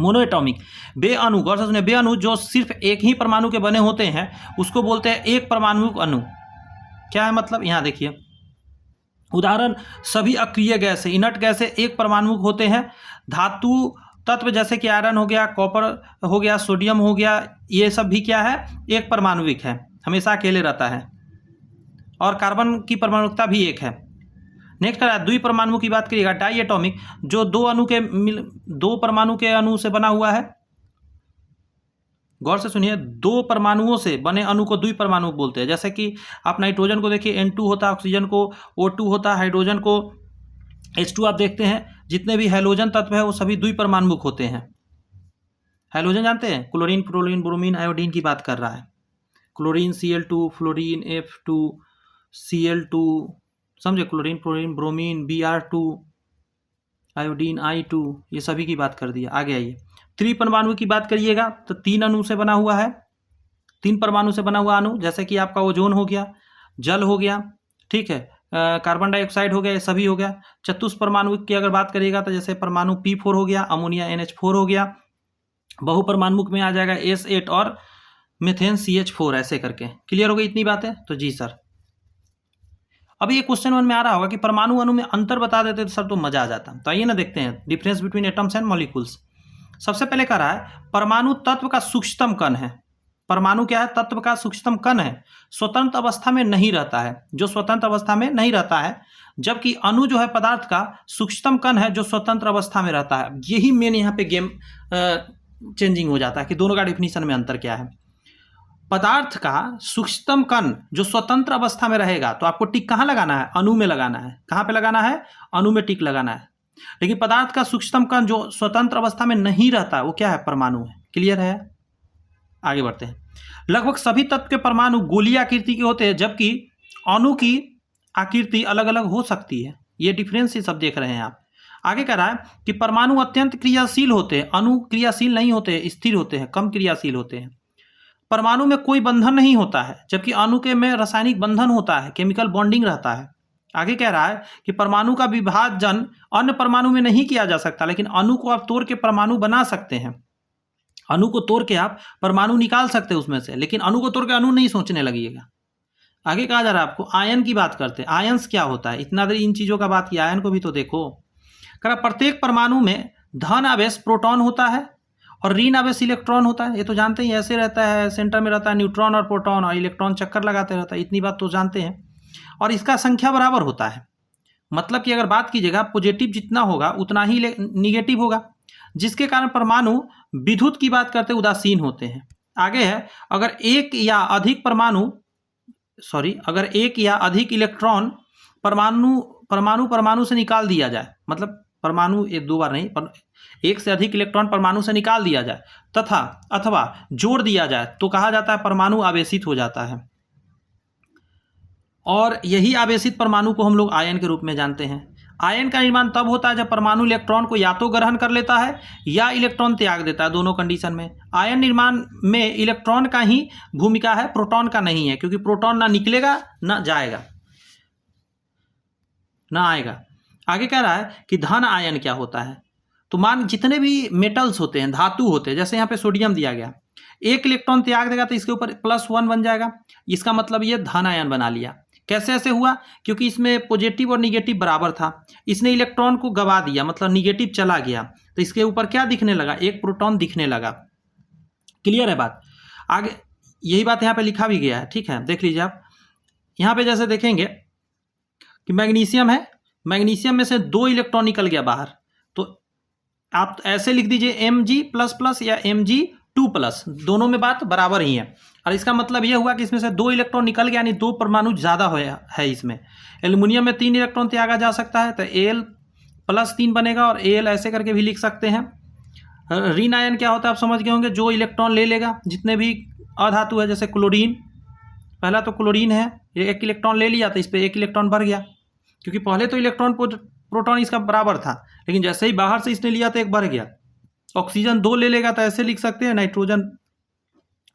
मोनो एटॉमिक। बे अणु, गौर से सुनिए, बे अणु जो सिर्फ एक ही परमाणु के बने होते हैं उसको बोलते हैं एक परमाणुक अणु। क्या है मतलब? यहाँ देखिए उदाहरण, सभी अक्रिय गैसें, इनर्ट गैसें एक परमाणुक होते हैं। धातु तत्व जैसे कि आयरन हो गया, कॉपर हो गया, सोडियम हो गया, ये सब भी क्या है? एक परमाणुविक है, हमेशा अकेले रहता है। और कार्बन की परमाणुकता भी एक है। नेक्स्ट है द्विपरमाणु की बात करिएगा, डाई एटॉमिक, जो दो परमाणु के अणु से बना हुआ है। गौर से सुनिए, दो परमाणुओं से बने अणु को द्विपरमाणु बोलते हैं। जैसे कि आप नाइट्रोजन को देखिए N2 होता है, ऑक्सीजन को O2 होता है, हाइड्रोजन को H2 आप देखते हैं। जितने भी हैलोजन तत्व है वो सभी द्विपरमाणुक होते हैं। हैलोजन जानते हैं? क्लोरीन, फ्लोरीन, ब्रोमीन, आयोडीन की बात कर रहा है। Chlorine Cl2, fluorine F2, Cl2, समझे? Chlorine, fluorine, bromine Br2, iodine I2, ये सभी की बात कर दिया। आगे आइए, त्रिपरमाणु की बात करिएगा तो तीन अणु से बना हुआ है, तीन परमाणु से बना हुआ अणु, जैसे कि आपका ओजोन हो गया, जल हो गया, ठीक है, कार्बन डाइऑक्साइड हो गया, ये सभी हो गया। चतुष्परमाणु की अगर बात करिएगा तो जैसे परमाणु P4 हो गया, अमोनिया NH4 हो गया। बहुपरमाणुक में आ जाएगा S8 और मेथेन CH4, ऐसे करके। क्लियर हो गई इतनी बातें? तो जी सर। अब ये क्वेश्चन मन में आ रहा होगा कि परमाणु अणु में अंतर बता देते तो सर तो मजा आ जाता। तो आइए ना देखते हैं difference between atoms and molecules. सबसे पहले कह रहा है परमाणु तत्व का सूक्ष्मतम कण है। परमाणु क्या है? तत्व का सूक्ष्मतम कण है, स्वतंत्र अवस्था में नहीं रहता है, जो स्वतंत्र अवस्था में नहीं रहता है। जबकि अणु जो है पदार्थ का सूक्ष्मतम कण है जो स्वतंत्र अवस्था में रहता है। यही मेन यहाँ पे गेम चेंजिंग हो जाता है कि दोनों का डेफिनेशन में अंतर क्या है। पदार्थ का सूक्ष्मतम कण जो स्वतंत्र अवस्था में रहेगा तो आपको टिक कहाँ लगाना है? अणु में लगाना है। कहाँ पे लगाना है? अणु में टिक लगाना है। लेकिन पदार्थ का सूक्ष्मतम कण जो स्वतंत्र अवस्था में नहीं रहता वो क्या है? परमाणु है। क्लियर है? आगे बढ़ते हैं। लगभग सभी तत्व के परमाणु गोलीय आकृति के होते हैं, जबकि अणु की आकृति अलग अलग हो सकती है। ये डिफरेंस ही सब देख रहे हैं आप। आगे कह रहा है कि परमाणु अत्यंत क्रियाशील होते हैं, अणु क्रियाशील नहीं होते, स्थिर होते हैं, कम क्रियाशील होते हैं। परमाणु में कोई बंधन नहीं होता है, जबकि अणु के में रासायनिक बंधन होता है, केमिकल बॉन्डिंग रहता है। आगे कह रहा है कि परमाणु का विभाजन अन्य परमाणु में नहीं किया जा सकता, लेकिन अणु को आप तोड़ के परमाणु बना सकते हैं। अणु को तोड़ के आप परमाणु निकाल सकते हैं उसमें से, लेकिन अणु को तोड़ के अणु नहीं सोचने लगिएगा। आगे कहा जा रहा है आपको आयन की बात करते हैं। आयंस क्या होता है? इतना देर इन चीजों का बात किया, आयन को भी तो देखो। कह रहा प्रत्येक परमाणु में धन आवेश प्रोटॉन होता है और ऋण आवेश इलेक्ट्रॉन होता है। ये तो जानते ही, ऐसे रहता है, सेंटर में रहता है न्यूट्रॉन और प्रोटॉन, और इलेक्ट्रॉन चक्कर लगाते रहता है। इतनी बात तो जानते हैं। और इसका संख्या बराबर होता है, मतलब कि अगर बात कीजिएगा पॉजिटिव जितना होगा उतना ही निगेटिव होगा, जिसके कारण परमाणु विद्युत की बात करते उदासीन होते हैं। आगे है अगर एक या अधिक इलेक्ट्रॉन परमाणु से निकाल दिया जाए, मतलब परमाणु एक दो बार नहीं पर एक से अधिक इलेक्ट्रॉन परमाणु से निकाल दिया जाए तथा अथवा जोड़ दिया जाए तो कहा जाता है परमाणु आवेशित हो जाता है। और यही आवेशित परमाणु को हम लोग आयन के रूप में जानते हैं। आयन का निर्माण तब होता है जब परमाणु इलेक्ट्रॉन को या तो ग्रहण कर लेता है या इलेक्ट्रॉन त्याग देता है, दोनों कंडीशन में। आयन निर्माण में इलेक्ट्रॉन का ही भूमिका है, प्रोटॉन का नहीं है, क्योंकि प्रोटॉन ना निकलेगा ना जाएगा ना आएगा। आगे कह रहा है कि धन आयन क्या होता है। तो मान जितने भी मेटल्स होते हैं, धातु होते हैं, जैसे यहाँ पे सोडियम दिया गया, एक इलेक्ट्रॉन त्याग देगा तो इसके ऊपर +1 बन जाएगा, इसका मतलब ये धन आयन बना लिया। कैसे ऐसे हुआ? क्योंकि इसमें पॉजिटिव और निगेटिव बराबर था, इसने इलेक्ट्रॉन को गवा दिया, मतलब निगेटिव चला गया, तो इसके ऊपर क्या दिखने लगा? एक प्रोटॉन दिखने लगा। क्लियर है बात? आगे यही बात यहाँ पे लिखा भी गया है, ठीक है, देख लीजिए आप। यहाँ पे जैसे देखेंगे कि मैग्नीशियम है, मैग्नीशियम में से 2 इलेक्ट्रॉन निकल गया बाहर, तो आप ऐसे लिख दीजिए Mg++ या Mg2+, दोनों में बात बराबर ही है। और इसका मतलब यह हुआ कि इसमें से 2 इलेक्ट्रॉन निकल गया, यानी 2 परमाणु ज़्यादा है इसमें। एल्युमिनियम में 3 इलेक्ट्रॉन त्यागा जा सकता है, तो Al+3 बनेगा, और Al ऐसे करके भी लिख सकते हैं। ऋण आयन क्या होता है आप समझ गए होंगे, जो इलेक्ट्रॉन ले लेगा, जितने भी अधातु है, जैसे क्लोरीन, पहला तो क्लोरीन है, ये 1 इलेक्ट्रॉन ले लिया तो इस पर 1 इलेक्ट्रॉन भर गया, क्योंकि पहले तो इलेक्ट्रॉन प्रोटॉन इसका बराबर था, लेकिन जैसे ही बाहर से इसने लिया तो 1 बढ़ गया। ऑक्सीजन 2 ले लेगा तो ऐसे लिख सकते हैं, नाइट्रोजन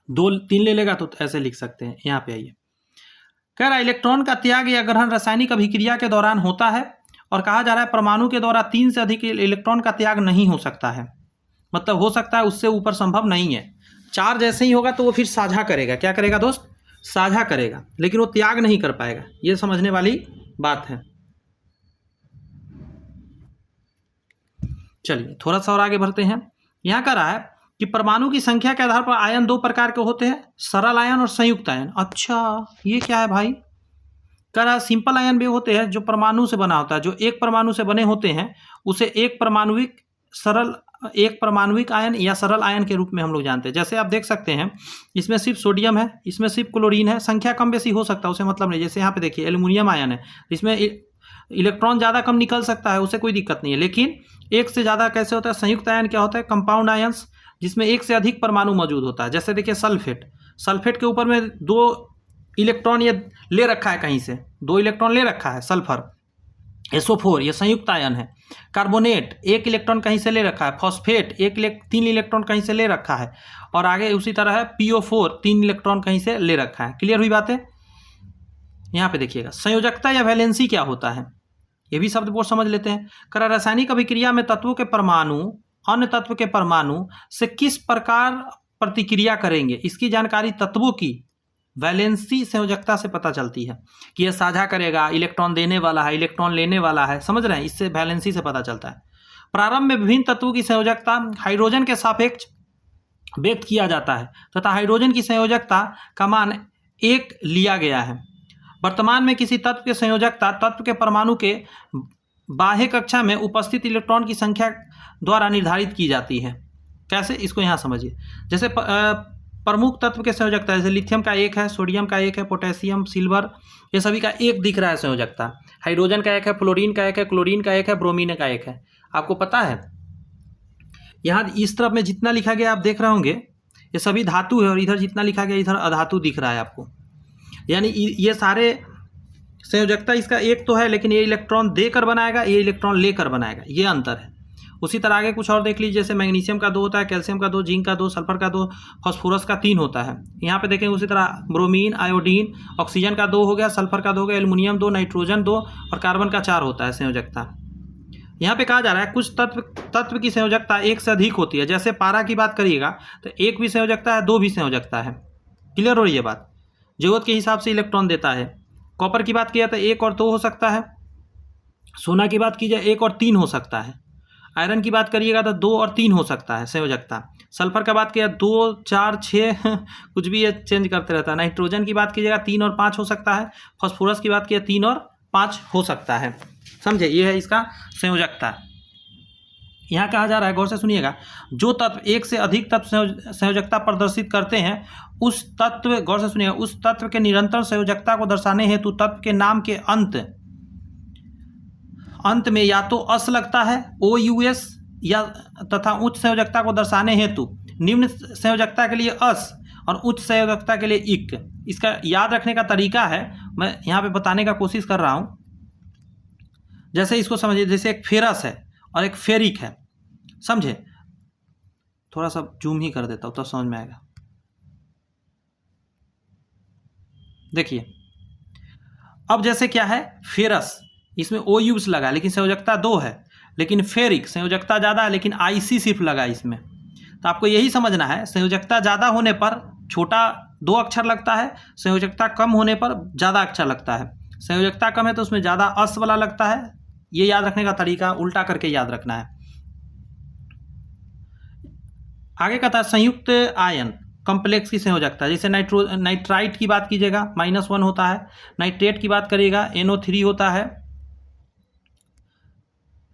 2-3 ले लेगा तो ऐसे लिख सकते हैं। यहाँ पे आइए, कह रहा है इलेक्ट्रॉन का त्याग या ग्रहण रासायनिक अभिक्रिया के दौरान होता है, और कहा जा रहा है परमाणु के द्वारा 3 से अधिक इलेक्ट्रॉन का त्याग नहीं हो सकता है, मतलब हो सकता है, उससे ऊपर संभव नहीं है। 4 जैसे ही होगा तो वो फिर साझा करेगा, क्या करेगा दोस्त? साझा करेगा, लेकिन वो त्याग नहीं कर पाएगा, ये समझने वाली बात है। चलिए थोड़ा सा और आगे बढ़ते हैं। यहाँ कह रहा है कि परमाणु की संख्या के आधार पर आयन 2 प्रकार के होते हैं, सरल आयन और संयुक्त आयन। अच्छा, ये क्या है भाई? कह रहा है सिंपल आयन भी होते हैं जो परमाणु से बना होता है, जो एक परमाणु से बने होते हैं, उसे एक परमाणुविक आयन या सरल आयन के रूप में हम लोग जानते हैं। जैसे आप देख सकते हैं, इसमें सिर्फ सोडियम है, इसमें सिर्फ क्लोरीन है, संख्या कम बेसी हो सकता है, उसे मतलब नहीं। जैसे यहाँ पे देखिए एल्युमिनियम आयन है, इसमें इलेक्ट्रॉन ज़्यादा कम निकल सकता है, उसे कोई दिक्कत नहीं है, लेकिन एक से ज़्यादा कैसे होता है? संयुक्त आयन क्या होता है? कंपाउंड आयंस, जिसमें एक से अधिक परमाणु मौजूद होता है। जैसे देखिए सल्फेट के ऊपर में 2 इलेक्ट्रॉन ये ले रखा है, कहीं से 2 इलेक्ट्रॉन ले रखा है, सल्फर SO4, ये संयुक्त आयन है। कार्बोनेट 1 इलेक्ट्रॉन कहीं से ले रखा है, फॉस्फेट 3 इलेक्ट्रॉन कहीं से ले रखा है, और आगे उसी तरह है PO4 3 इलेक्ट्रॉन कहीं से ले रखा है। क्लियर हुई बात है? यहाँ पे देखिएगा संयोजकता या वैलेंसी क्या होता है, ये भी शब्द बोर्ड समझ लेते हैं। करा रासायनिक अभिक्रिया में तत्वों के परमाणु अन्य तत्व के परमाणु से किस प्रकार प्रतिक्रिया करेंगे, इसकी जानकारी तत्वों की वैलेंसी संयोजकता से पता चलती है, कि यह साझा करेगा, इलेक्ट्रॉन देने वाला है, इलेक्ट्रॉन लेने वाला है, समझ रहे हैं? इससे वैलेंसी से पता चलता है। प्रारंभ में विभिन्न तत्वों की संयोजकता हाइड्रोजन के सापेक्ष व्यक्त किया जाता है, तथा हाइड्रोजन की संयोजकता का मान 1 लिया गया है। वर्तमान में किसी तत्व की संयोजकता तत्व के परमाणु के बाह्य कक्षा में उपस्थित इलेक्ट्रॉन की संख्या द्वारा निर्धारित की जाती है। कैसे? इसको यहाँ समझिए। जैसे प्रमुख तत्व के संयोजकता, जैसे लिथियम का 1 है, सोडियम का 1 है, पोटेशियम, सिल्वर, ये सभी का 1 दिख रहा है संयोजकता। हाइड्रोजन का 1 है, फ्लोरीन का 1 है, क्लोरीन का 1 है, ब्रोमीन का 1 है। आपको पता है यहाँ इस तरफ में जितना लिखा गया आप देख रहे होंगे, ये सभी धातु है, और इधर जितना लिखा गया इधर अधातु दिख रहा है आपको। यानी ये सारे संयोजकता इसका 1 तो है, लेकिन ये इलेक्ट्रॉन देकर बनाएगा, ये इलेक्ट्रॉन लेकर बनाएगा, ये अंतर है। उसी तरह आगे कुछ और देख लीजिए, जैसे मैग्नीशियम का 2 होता है, कैल्शियम का 2, जिंक का 2, सल्फर का 2, फास्फोरस का 3 होता है। यहाँ पे देखेंगे उसी तरह ब्रोमीन, आयोडीन, ऑक्सीजन का 2 हो गया, सल्फर का 2 हो गया, एल्युमिनियम 2, नाइट्रोजन 2 और कार्बन का 4 होता है संयोजकता। यहाँ पे कहा जा रहा है कुछ तत्व की संयोजकता 1 से अधिक होती है। जैसे पारा की बात करिएगा तो 1 भी संयोजकता है, 2 भी संयोजकता है। क्लियर हो रही है बात? जरूरत के हिसाब से इलेक्ट्रॉन देता है। कॉपर की बात किया तो 1 और 2 हो सकता है। सोना की बात की जाए 1 और 3 हो सकता है। आयरन की बात करिएगा तो 2 और 3 हो सकता है संयोजकता। सल्फर का बात किया 2, 4, 6 कुछ भी ये चेंज करते रहता है। नाइट्रोजन की बात कीजिएगा 3 और 5 हो सकता है। फास्फोरस की बात किया 3 और 5 हो सकता है। समझे? ये है इसका संयोजकता। यहाँ कहा जा रहा है, गौर से सुनिएगा, जो तत्व 1 से अधिक तत्व संयोजकता प्रदर्शित करते हैं उस तत्व, गौर से सुनिएगा, उस तत्व के निरंतर संयोजकता को दर्शाने हेतु तत्व के नाम के अंत में या तो अस लगता है OUS, या तथा उच्च संयोजकता को दर्शाने हेतु निम्न संयोजकता के लिए अस और उच्च संयोजकता के लिए इक। इसका याद रखने का तरीका है, मैं यहाँ पे बताने का कोशिश कर रहा हूँ। जैसे इसको समझिए, जैसे एक फेरस है और एक फेरिक है, समझे। थोड़ा सा जूम ही कर देता हूँ तब समझ में आएगा। देखिए अब जैसे क्या है, फेरस, इसमें ओ यूज लगा लेकिन संयोजकता 2 है, लेकिन फेरिक संयोजकता ज़्यादा है लेकिन आईसी सिर्फ लगा इसमें। तो आपको यही समझना है, संयोजकता ज़्यादा होने पर छोटा 2 अक्षर लगता है, संयोजकता कम होने पर ज़्यादा अक्षर लगता है। संयोजकता कम है तो उसमें ज़्यादा अस वाला लगता है। ये याद रखने का तरीका उल्टा करके याद रखना है। आगे का था संयुक्त आयन कॉम्प्लेक्स की संयोजकता, जैसे नाइट्राइट की बात कीजिएगा -1 होता है, नाइट्रेट की बात करिएगा NO3 होता है,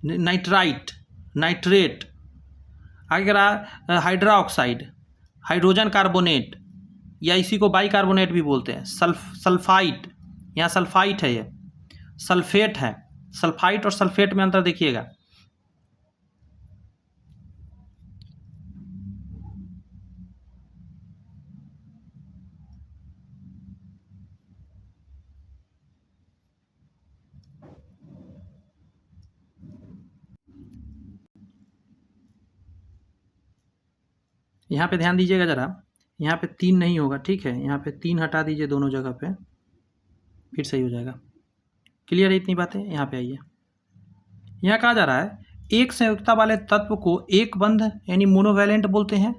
नाइट्राइट, नाइट्रेट। आगे रहा हाइड्रा ऑक्साइड, हाइड्रोजन कार्बोनेट, या इसी को बाई कार्बोनेट भी बोलते हैं, सल्फाइट, यहाँ सल्फाइट है, ये सल्फेट है। सल्फाइट और सल्फेट में अंतर देखिएगा। यहाँ पे ध्यान दीजिएगा ज़रा, यहाँ पे 3 नहीं होगा, ठीक है, यहाँ पे 3 हटा दीजिए दोनों जगह पे, फिर सही हो जाएगा। क्लियर है इतनी बातें। यहाँ पे आइए, यहाँ कहा जा रहा है एक संयोजकता वाले तत्व को एक बंध यानी मोनोवैलेंट बोलते हैं,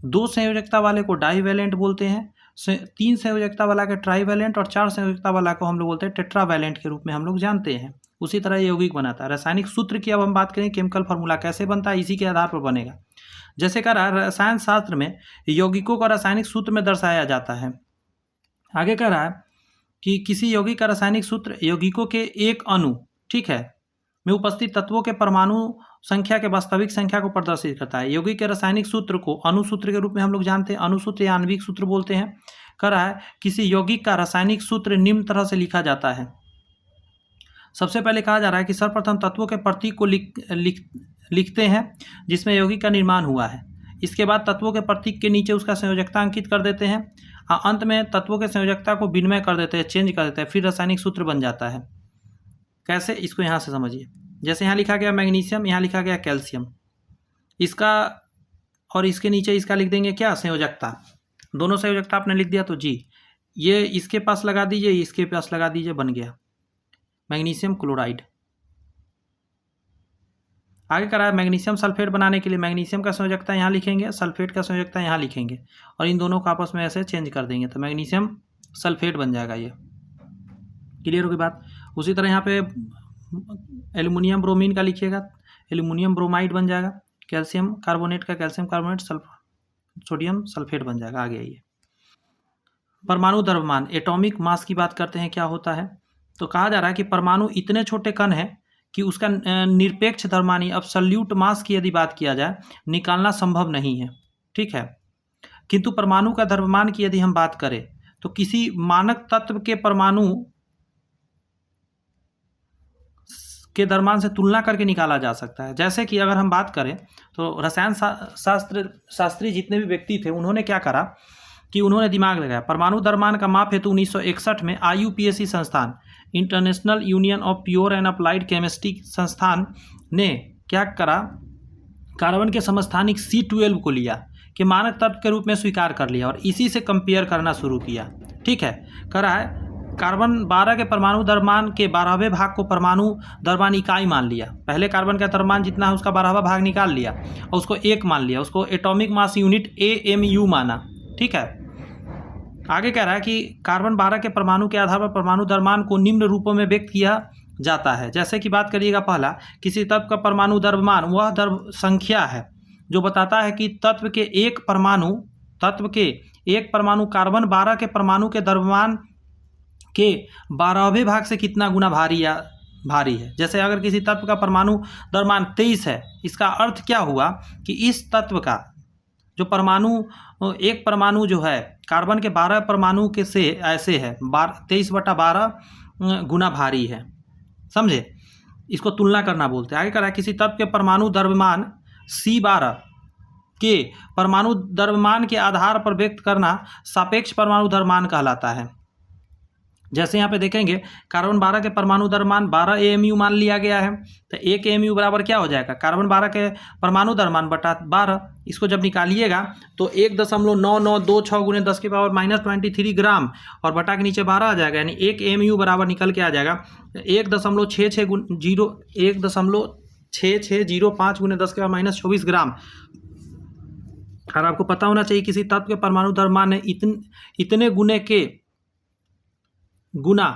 2 संयोजकता वाले को डाईवैलेंट बोलते हैं, 3 संयोजकता वाला के ट्राईवैलेंट, और 4 संयोजकता वाला को हम लोग बोलते हैं टेट्रावैलेंट के रूप में हम लोग जानते हैं। उसी तरह यौगिक बनाता है। रासायनिक सूत्र की अब हम बात करें, केमिकल फार्मूला कैसे बनता है, इसी के आधार पर बनेगा। जैसे कह रहा है रसायन शास्त्र में यौगिकों को रासायनिक सूत्र में दर्शाया जाता है। आगे कह रहा है कि किसी यौगिक का रासायनिक सूत्र यौगिकों के एक अणु, ठीक है, में उपस्थित तत्वों के परमाणु संख्या के वास्तविक संख्या को प्रदर्शित करता है। यौगिक के रासायनिक सूत्र को अणुसूत्र के रूप में हम लोग जानते हैं, अणुसूत्र या आणविक सूत्र बोलते हैं। कह रहा है किसी यौगिक का रासायनिक सूत्र निम्न तरह से लिखा जाता है। सबसे पहले कहा जा रहा है कि सर्वप्रथम तत्वों के प्रतीक को लिखते हैं जिसमें यौगिक का निर्माण हुआ है। इसके बाद तत्वों के प्रतीक के नीचे उसका संयोजकता अंकित कर देते हैं। अंत में तत्वों के संयोजकता को विनिमय कर देते हैं, चेंज कर देते हैं, फिर रासायनिक सूत्र बन जाता है। कैसे, इसको यहाँ से समझिए। जैसे यहाँ लिखा गया मैग्नीशियम, यहाँ लिखा गया कैल्शियम, इसका और इसके नीचे इसका लिख देंगे क्या, संयोजकता। दोनों संयोजकता आपने लिख दिया तो जी, ये इसके पास लगा दीजिए, इसके पास लगा दीजिए, बन गया मैग्नीशियम क्लोराइड। आगे करा है मैग्नीशियम सल्फेट बनाने के लिए मैग्नीशियम का संयोजकता यहाँ लिखेंगे, सल्फेट का संयोजकता यहाँ लिखेंगे, और इन दोनों को आपस में ऐसे चेंज कर देंगे तो मैग्नीशियम सल्फेट बन जाएगा। ये क्लियर होगी बात। उसी तरह यहाँ पे एल्युमिनियम ब्रोमीन का लिखिएगा, एल्युमिनियम ब्रोमाइड बन जाएगा। कैल्शियम कार्बोनेट का कैल्शियम कार्बोनेट, सोडियम सल्फेट बन जाएगा। आगे आइए, परमाणु द्रव्यमान एटॉमिक मास की बात करते हैं, क्या होता है। तो कहा जा रहा है कि परमाणु इतने छोटे कण हैं कि उसका निरपेक्ष द्रव्यमान अब्सोल्यूट मास की यदि बात किया जाए निकालना संभव नहीं है, ठीक है। किंतु परमाणु का द्रव्यमान की यदि हम बात करें तो किसी मानक तत्व के परमाणु के द्रव्यमान से तुलना करके निकाला जा सकता है। जैसे कि अगर हम बात करें तो रसायन शास्त्री जितने भी व्यक्ति थे उन्होंने क्या करा कि उन्होंने दिमाग लगाया। परमाणु द्रव्यमान का माप हेतु 1961 में IUPAC संस्थान, international union of pure and applied chemistry संस्थान ने क्या करा, कार्बन के समस्थानिक C12 को लिया कि मानक तत्व के रूप में स्वीकार कर लिया और इसी से कंपेयर करना शुरू किया, ठीक है। कह रहा है कार्बन 12 के परमाणु द्रव्यमान के 12वें भाग को परमाणु द्रव्यमान इकाई मान लिया। पहले कार्बन का द्रव्यमान जितना है उसका 12वां भाग निकाल लिया और उसको 1 मान लिया, उसको एटॉमिक मास यूनिट AMU माना, ठीक है। आगे कह रहा है कि कार्बन 12 के परमाणु के आधार पर परमाणु द्रव्यमान को निम्न रूपों में व्यक्त किया जाता है। जैसे कि बात करिएगा, पहला, किसी तत्व का परमाणु द्रव्यमान वह द्रव्य संख्या है जो बताता है कि तत्व के एक परमाणु कार्बन 12 के परमाणु के द्रव्यमान के 12वें भाग से कितना गुना भारी है। जैसे अगर किसी तत्व का परमाणु द्रव्यमान 23 है, इसका अर्थ क्या हुआ कि इस तत्व का जो एक परमाणु जो है कार्बन के 12 परमाणु के से ऐसे है 23/12 गुना भारी है, समझे। इसको तुलना करना बोलते हैं। आगे कह रहा है किसी तत्व के परमाणु द्रव्यमान C12 के परमाणु द्रव्यमान के आधार पर व्यक्त करना सापेक्ष परमाणु द्रव्यमान कहलाता है। जैसे यहाँ पे देखेंगे कार्बन 12 के परमाणु द्रव्यमान 12 AMU मान लिया गया है, तो 1 AMU बराबर क्या हो जाएगा, कार्बन 12 के परमाणु द्रव्यमान बटा 12। इसको जब निकालिएगा तो 1.9926 गुने 10 की पावर -23 ग्राम और बटा के नीचे 12 आ जाएगा, यानी 1 AMU बराबर निकल के आ जाएगा 1.6605 गुने 10 की पावर -24 ग्राम। और आपको पता होना चाहिए किसी तत्व के परमाणु द्रव्यमान है इतने गुना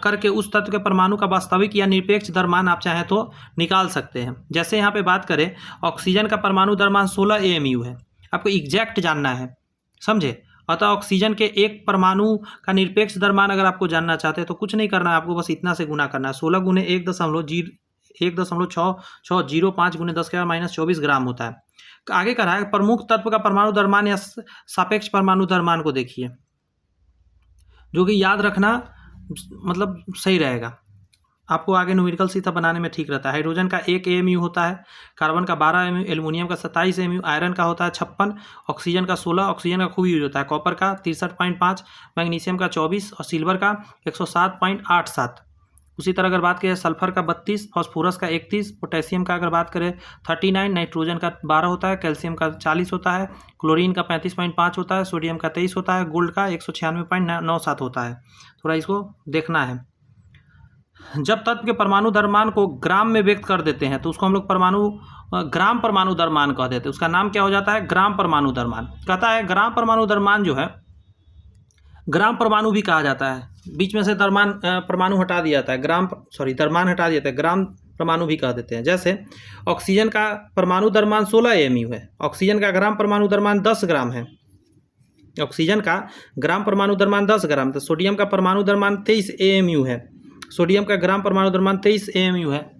करके उस तत्व के परमाणु का वास्तविक या निरपेक्ष द्रव्यमान आप चाहें तो निकाल सकते हैं। जैसे यहाँ पे बात करें ऑक्सीजन का परमाणु द्रव्यमान 16 AMU है, आपको एग्जैक्ट जानना है, समझे। अतः ऑक्सीजन के एक परमाणु का निरपेक्ष द्रव्यमान अगर आपको जानना चाहते हैं तो कुछ नहीं करना है, आपको बस इतना से गुना करना है। 16 गुने 1.6605 गुने 10 की पावर -24 ग्राम होता है। आगे कहा है प्रमुख तत्व का परमाणु द्रव्यमान या सापेक्ष परमाणु द्रव्यमान को देखिए, जो कि याद रखना मतलब सही रहेगा, आपको आगे न्यूमेरिकल सीधा बनाने में ठीक रहता है। हाइड्रोजन का 1 AMU होता है, कार्बन का 12 AMU, एल्युमिनियम का 27 AMU, आयरन का होता है 56, ऑक्सीजन का 16, ऑक्सीजन का खूब यूज होता है, कॉपर का 63.5, मैग्नीशियम का 24 और सिल्वर का 107.87। उसी तरह अगर बात करें सल्फर का 32, फास्फोरस का 31, पोटेशियम का अगर बात करें 39, नाइट्रोजन का 12 होता है, कैल्शियम का 40 होता है, क्लोरीन का 35.5 होता है, सोडियम का 23 होता है, गोल्ड का 196.97 होता है। थोड़ा इसको देखना है। जब तत्व के परमाणु द्रव्यमान को ग्राम में व्यक्त कर देते हैं तो उसको हम लोग ग्राम परमाणु द्रव्यमान कह देते हैं। उसका नाम क्या हो जाता है, ग्राम परमाणु द्रव्यमान। कहता है ग्राम परमाणु द्रव्यमान जो है ग्राम परमाणु भी कहा जाता है, बीच में से परमाणु हटा दिया जाता है, द्रव्यमान हटा दिया जाता है, ग्राम परमाणु भी कह देते हैं। जैसे ऑक्सीजन का परमाणु द्रव्यमान 16 AMU है, ऑक्सीजन का ग्राम परमाणु द्रव्यमान 10 ग्राम है, ऑक्सीजन का ग्राम परमाणु द्रव्यमान 10 ग्राम। तो सोडियम का परमाणु द्रव्यमान 23 AMU है, सोडियम का ग्राम परमाणु द्रव्यमान 23 AMU है,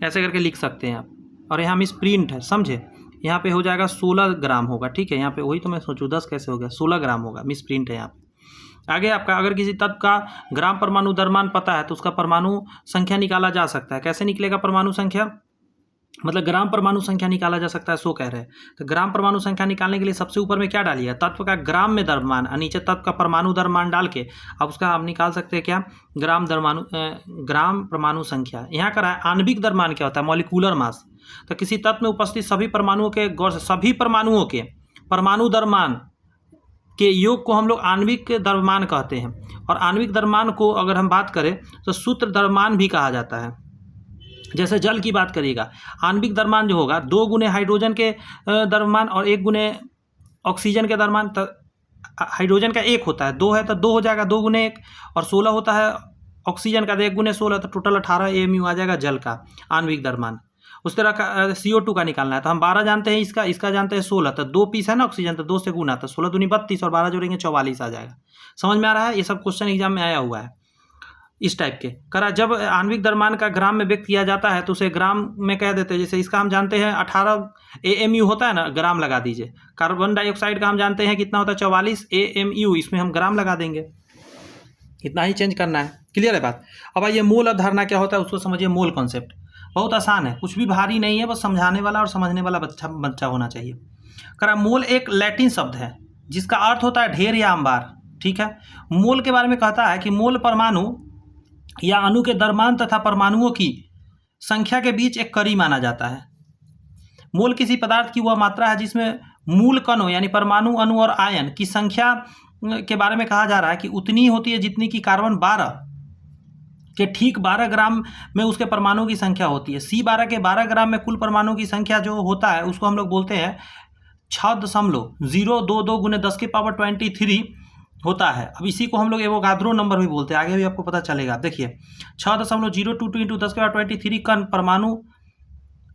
ऐसे करके लिख सकते हैं आप। और यहाँ मिस प्रिंट है, समझे, यहाँ पे हो जाएगा 16 ग्राम होगा, ठीक है। यहाँ पे वही तो मैं सोचूं 10 कैसे हो गया, 16 ग्राम होगा, मिस प्रिंट है यहाँ पे। आगे आपका अगर किसी तत्व का ग्राम परमाणु द्रव्यमान पता है तो उसका परमाणु संख्या निकाला जा सकता है। कैसे निकलेगा परमाणु संख्या, मतलब ग्राम परमाणु संख्या निकाला जा सकता है, सो कह रहे हैं। तो ग्राम परमाणु संख्या निकालने के लिए सबसे ऊपर में क्या डालिए, तत्व का ग्राम में द्रव्यमान और नीचे तत्व का परमाणु द्रव्यमान डाल के अब उसका आप निकाल सकते हैं क्या, ग्राम परमाणु संख्या। यहाँ का आणविक द्रव्यमान क्या होता है, मॉलिक्यूलर मास। तो किसी तत्व में उपस्थित सभी परमाणुओं के गौर से सभी परमाणुओं के परमाणु द्रव्यमान के योग को हम लोग आणविक द्रव्यमान कहते हैं। और आणविक द्रव्यमान को अगर हम बात करें तो सूत्र द्रव्यमान भी कहा जाता है। जैसे जल की बात करिएगा, आणविक द्रव्यमान जो होगा 2 गुने हाइड्रोजन के द्रव्यमान और 1 गुने ऑक्सीजन के द्रव्यमान। तो हाइड्रोजन का 1 होता है, 2 है तो 2 हो जाएगा, 2 गुने 1, और 16 होता है ऑक्सीजन का, तो 1 गुने 16, तो टोटल 18 AMU आ जाएगा जल का आणविक द्रव्यमान। उस तरह का CO2 का निकालना है तो हम 12 जानते हैं, इसका जानते हैं 16, तो 2 पीस है ना ऑक्सीजन, तो 2 से गुना, तो 16 दूनी 32 और 12 जोड़ेंगे 44 आ जाएगा। समझ में आ रहा है, ये सब क्वेश्चन एग्जाम में आया हुआ है इस टाइप के। करा जब आणविक द्रव्यमान का ग्राम में व्यक्त किया जाता है तो उसे ग्राम में कह देते हैं। जैसे इसका हम जानते हैं 18 AMU होता है ना, ग्राम लगा दीजिए। कार्बन डाइऑक्साइड का हम जानते हैं कितना होता है, 44 AMU, इसमें हम ग्राम लगा देंगे, इतना ही चेंज करना है। क्लियर है बात। अब आइए मोल अवधारणा क्या होता है उसको समझिए। मोल कॉन्सेप्ट बहुत आसान है, कुछ भी भारी नहीं है, बस समझाने वाला और समझने वाला बच्चा होना चाहिए। करा मोल एक लैटिन शब्द है जिसका अर्थ होता है ढेर या अंबार, ठीक है। मोल के बारे में कहता है कि मोल परमाणु या अणु के द्रव्यमान तथा परमाणुओं की संख्या के बीच एक कड़ी माना जाता है। मोल किसी पदार्थ की वह मात्रा है जिसमें मूल कणों यानी परमाणु, अणु और आयन की संख्या के बारे में कहा जा रहा है कि उतनी होती है जितनी कि कार्बन 12 के ठीक 12 ग्राम में उसके परमाणु की संख्या होती है। C12 के 12 ग्राम में कुल परमाणु की संख्या जो होता है उसको हम लोग बोलते हैं 6.022 गुने 10 की पावर 23 होता है। अब इसी को हम लोग एवोगाद्रो नंबर भी बोलते हैं, आगे भी आपको पता चलेगा। देखिए 6.022 इंटू 10 की पावर 23 कण परमाणु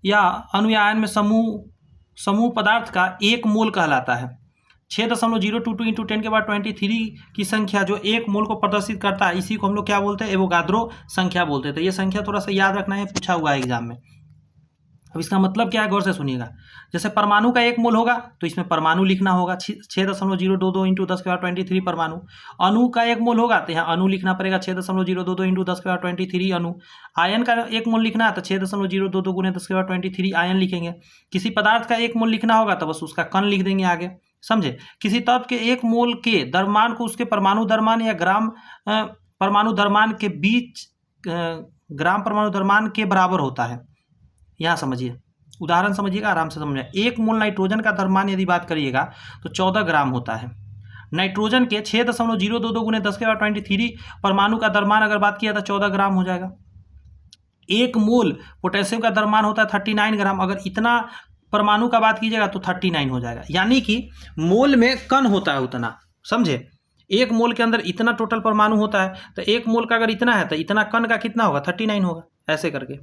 या अणु या आयन में समूह पदार्थ का एक मोल कहलाता है। 6.022 इंटू 10 के बाद 23 की संख्या जो एक मोल को प्रदर्शित करता है, इसी को हम लोग क्या बोलते हैं, एवोगाद्रो संख्या बोलते हैं। तो ये संख्या थोड़ा सा याद रखना है, पूछा हुआ है एग्जाम में। अब इसका मतलब क्या है, गौर से सुनिएगा। जैसे परमाणु का एक मोल होगा तो इसमें परमाणु लिखना होगा 6.022 इंटू 10 के बाद 23 परमाणु। अणु का एक मोल होगा तो यहाँ अणु लिखना पड़ेगा 6.022 इंटू 10 के बाद 23 अणु। आयन का एक मोल लिखना है तो 6.022 गुने 10 के बाद 23 आयन लिखेंगे। किसी पदार्थ का एक मोल लिखना होगा तो बस उसका कण लिख देंगे आगे समझे। किसी तत्व के 1 मोल के द्रव्यमान को उसके परमाणु द्रव्यमान या ग्राम परमाणु द्रव्यमान के बीच ग्राम परमाणु द्रव्यमान के बराबर होता है। यहाँ समझिए, उदाहरण समझिएगा, आराम से समझिए। 1 मोल नाइट्रोजन का द्रव्यमान यदि बात करिएगा तो 14 ग्राम होता है। नाइट्रोजन के 6.022 गुने 10⁻23 परमाणु का द्रव्यमान अगर बात किया तो 14 ग्राम हो जाएगा। 1 मोल पोटेशियम का द्रव्यमान होता है 39 ग्राम, अगर इतना परमाणु का बात कीजिएगा तो 39 हो जाएगा। यानी कि मोल में कण होता है उतना, समझे। 1 मोल के अंदर इतना टोटल परमाणु होता है, तो 1 मोल का अगर इतना है तो इतना कण का कितना होगा, 39 होगा। ऐसे करके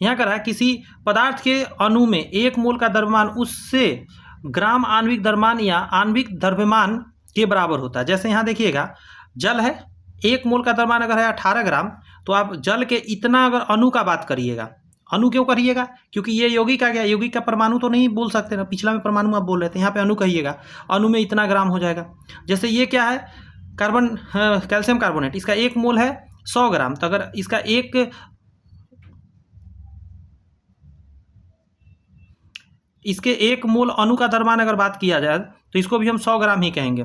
यहाँ कर रहा है किसी पदार्थ के अणु में 1 मोल का द्रव्यमान उससे ग्राम आणविक द्रव्यमान या आणविक द्रव्यमान के बराबर होता है। जैसे यहाँ देखिएगा, जल है, 1 मोल का द्रव्यमान अगर है 18 ग्राम, तो आप जल के इतना अगर अणु का बात करिएगा, अणु क्यों करिएगा, क्योंकि ये यौगिक आ गया, यौगिक का परमाणु तो नहीं बोल सकते ना, पिछला में परमाणु आप बोल रहे थे, यहाँ पे अणु कहिएगा, अणु में इतना ग्राम हो जाएगा। जैसे ये क्या है, कार्बन कैल्शियम कार्बोनेट, इसका 1 मोल है 100 ग्राम, तो अगर इसका इसके 1 मोल अणु का द्रव्यमान अगर बात किया जाए तो इसको भी हम 100 ग्राम ही कहेंगे।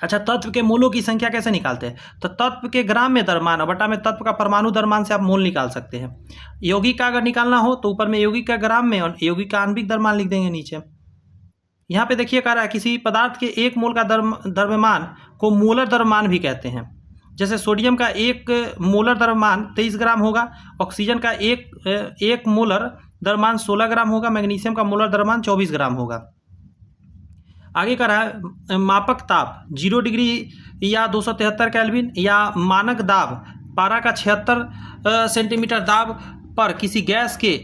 अच्छा, तत्व के मोलों की संख्या कैसे निकालते हैं, तो तत्व के ग्राम में द्रव्यमान और बटा में तत्व का परमाणु द्रव्यमान से आप मोल निकाल सकते हैं। यौगिक का अगर निकालना हो तो ऊपर में यौगिक का ग्राम में और यौगिक का आणविक द्रव्यमान लिख देंगे नीचे। यहाँ पे देखिए कह रहा है किसी पदार्थ के 1 मोल का द्रव्यमान को मोलर द्रव्यमान भी कहते हैं। जैसे सोडियम का 1 मोलर द्रव्यमान 23 ग्राम होगा, ऑक्सीजन का एक मोलर द्रव्यमान 16 ग्राम होगा, मैग्नीशियम का मोलर द्रव्यमान 24 ग्राम होगा। आगे का रहा है मापक ताप 0 डिग्री या 273 केल्विन या मानक दाब पारा का 76 सेंटीमीटर दाब पर किसी गैस के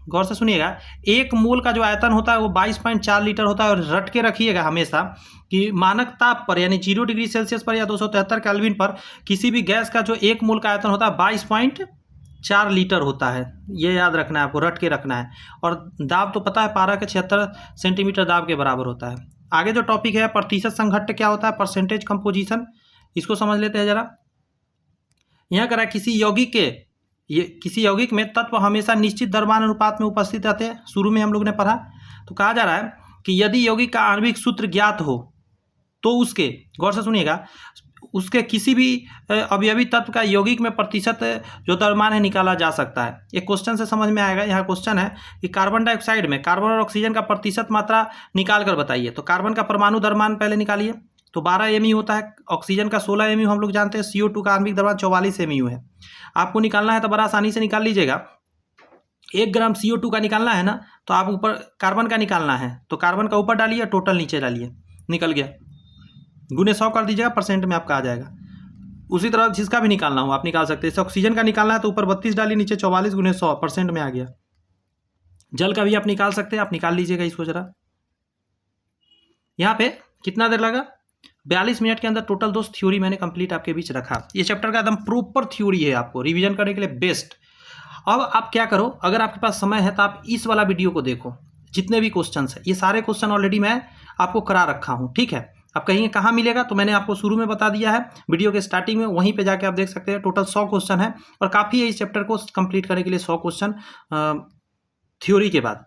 गौर से सुनिएगा, 1 मोल का जो आयतन होता है वो 22.4 लीटर होता है। और रट के रखिएगा हमेशा कि मानक ताप पर यानी 0 डिग्री सेल्सियस पर या 273 केल्विन पर किसी भी गैस का जो 1 मोल का आयतन होता है 22.4 लीटर होता है। ये याद रखना है आपको, रट के रखना है। और दाब तो पता है पारा के 76 सेंटीमीटर दाब के बराबर होता है। आगे जो टॉपिक है प्रतिशत संघट्ट क्या होता है, परसेंटेज कंपोजिशन, इसको समझ लेते हैं जरा। यहाँ करा किसी यौगिक में तत्व हमेशा निश्चित द्रव्यमान अनुपात में उपस्थित रहते हैं, शुरू में हम लोग ने पढ़ा। तो कहा जा रहा है कि यदि यौगिक का आणविक सूत्र ज्ञात हो तो उसके, गौर से सुनिएगा, उसके किसी भी अवयवी तत्व का यौगिक में प्रतिशत जो द्रव्यमान है निकाला जा सकता है। एक क्वेश्चन से समझ में आएगा। यहाँ क्वेश्चन है कि कार्बन डाइऑक्साइड में कार्बन और ऑक्सीजन का प्रतिशत मात्रा निकाल कर बताइए। तो कार्बन का परमाणु द्रव्यमान पहले निकालिए, तो 12 mu होता है, ऑक्सीजन का 16 mu हम लोग जानते हैं, CO2 का आणविक द्रव्यमान 44 mu है। आपको निकालना है तो बड़ा आसानी से निकाल लीजिएगा। 1 ग्राम CO2 का निकालना है ना, तो आप ऊपर कार्बन का निकालना है तो कार्बन का ऊपर डालिए, टोटल नीचे डालिए, निकल गया, गुने 100 कर दीजिएगा, परसेंट में आपका आ जाएगा। उसी तरह जिसका भी निकालना हो आप निकाल सकते हैं। जैसे ऑक्सीजन का निकालना है तो ऊपर 32 डालिए, नीचे 44 गुने 100, परसेंट में आ गया। जल का भी आप निकाल सकते हैं, आप निकाल लीजिएगा इसको जरा। यहाँ पे कितना देर लगा, 42 मिनट के अंदर टोटल दोस्त थ्योरी मैंने कंप्लीट आपके बीच रखा। ये चैप्टर का एकदम प्रॉपर थ्योरी है, आपको रिवीजन करने के लिए बेस्ट। अब आप क्या करो, अगर आपके पास समय है तो आप इस वाला वीडियो को देखो, जितने भी क्वेश्चन है, ये सारे क्वेश्चन ऑलरेडी मैं आपको करा रखा हूँ, ठीक है। अब कहीं कहाँ मिलेगा तो मैंने आपको शुरू में बता दिया है, वीडियो के स्टार्टिंग में, वहीं पे जाके आप देख सकते हैं। टोटल 100 क्वेश्चन है और काफ़ी है इस चैप्टर को कंप्लीट करने के लिए 100 क्वेश्चन थ्योरी के बाद।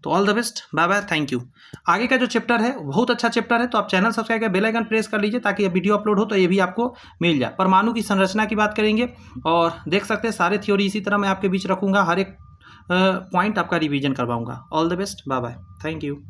तो all the best, bye bye, thank you. आगे का जो चैप्टर है बहुत अच्छा चैप्टर है, तो आप चैनल सब्सक्राइब कर बेल आइकन प्रेस कर लीजिए ताकि ये वीडियो अपलोड हो तो ये भी आपको मिल जाए। परमाणु की संरचना की बात करेंगे और देख सकते हैं सारे थ्योरी इसी तरह मैं आपके बीच रखूँगा, हर एक पॉइंट आपका रिवीजन करवाऊँगा। All the best, bye bye, thank you.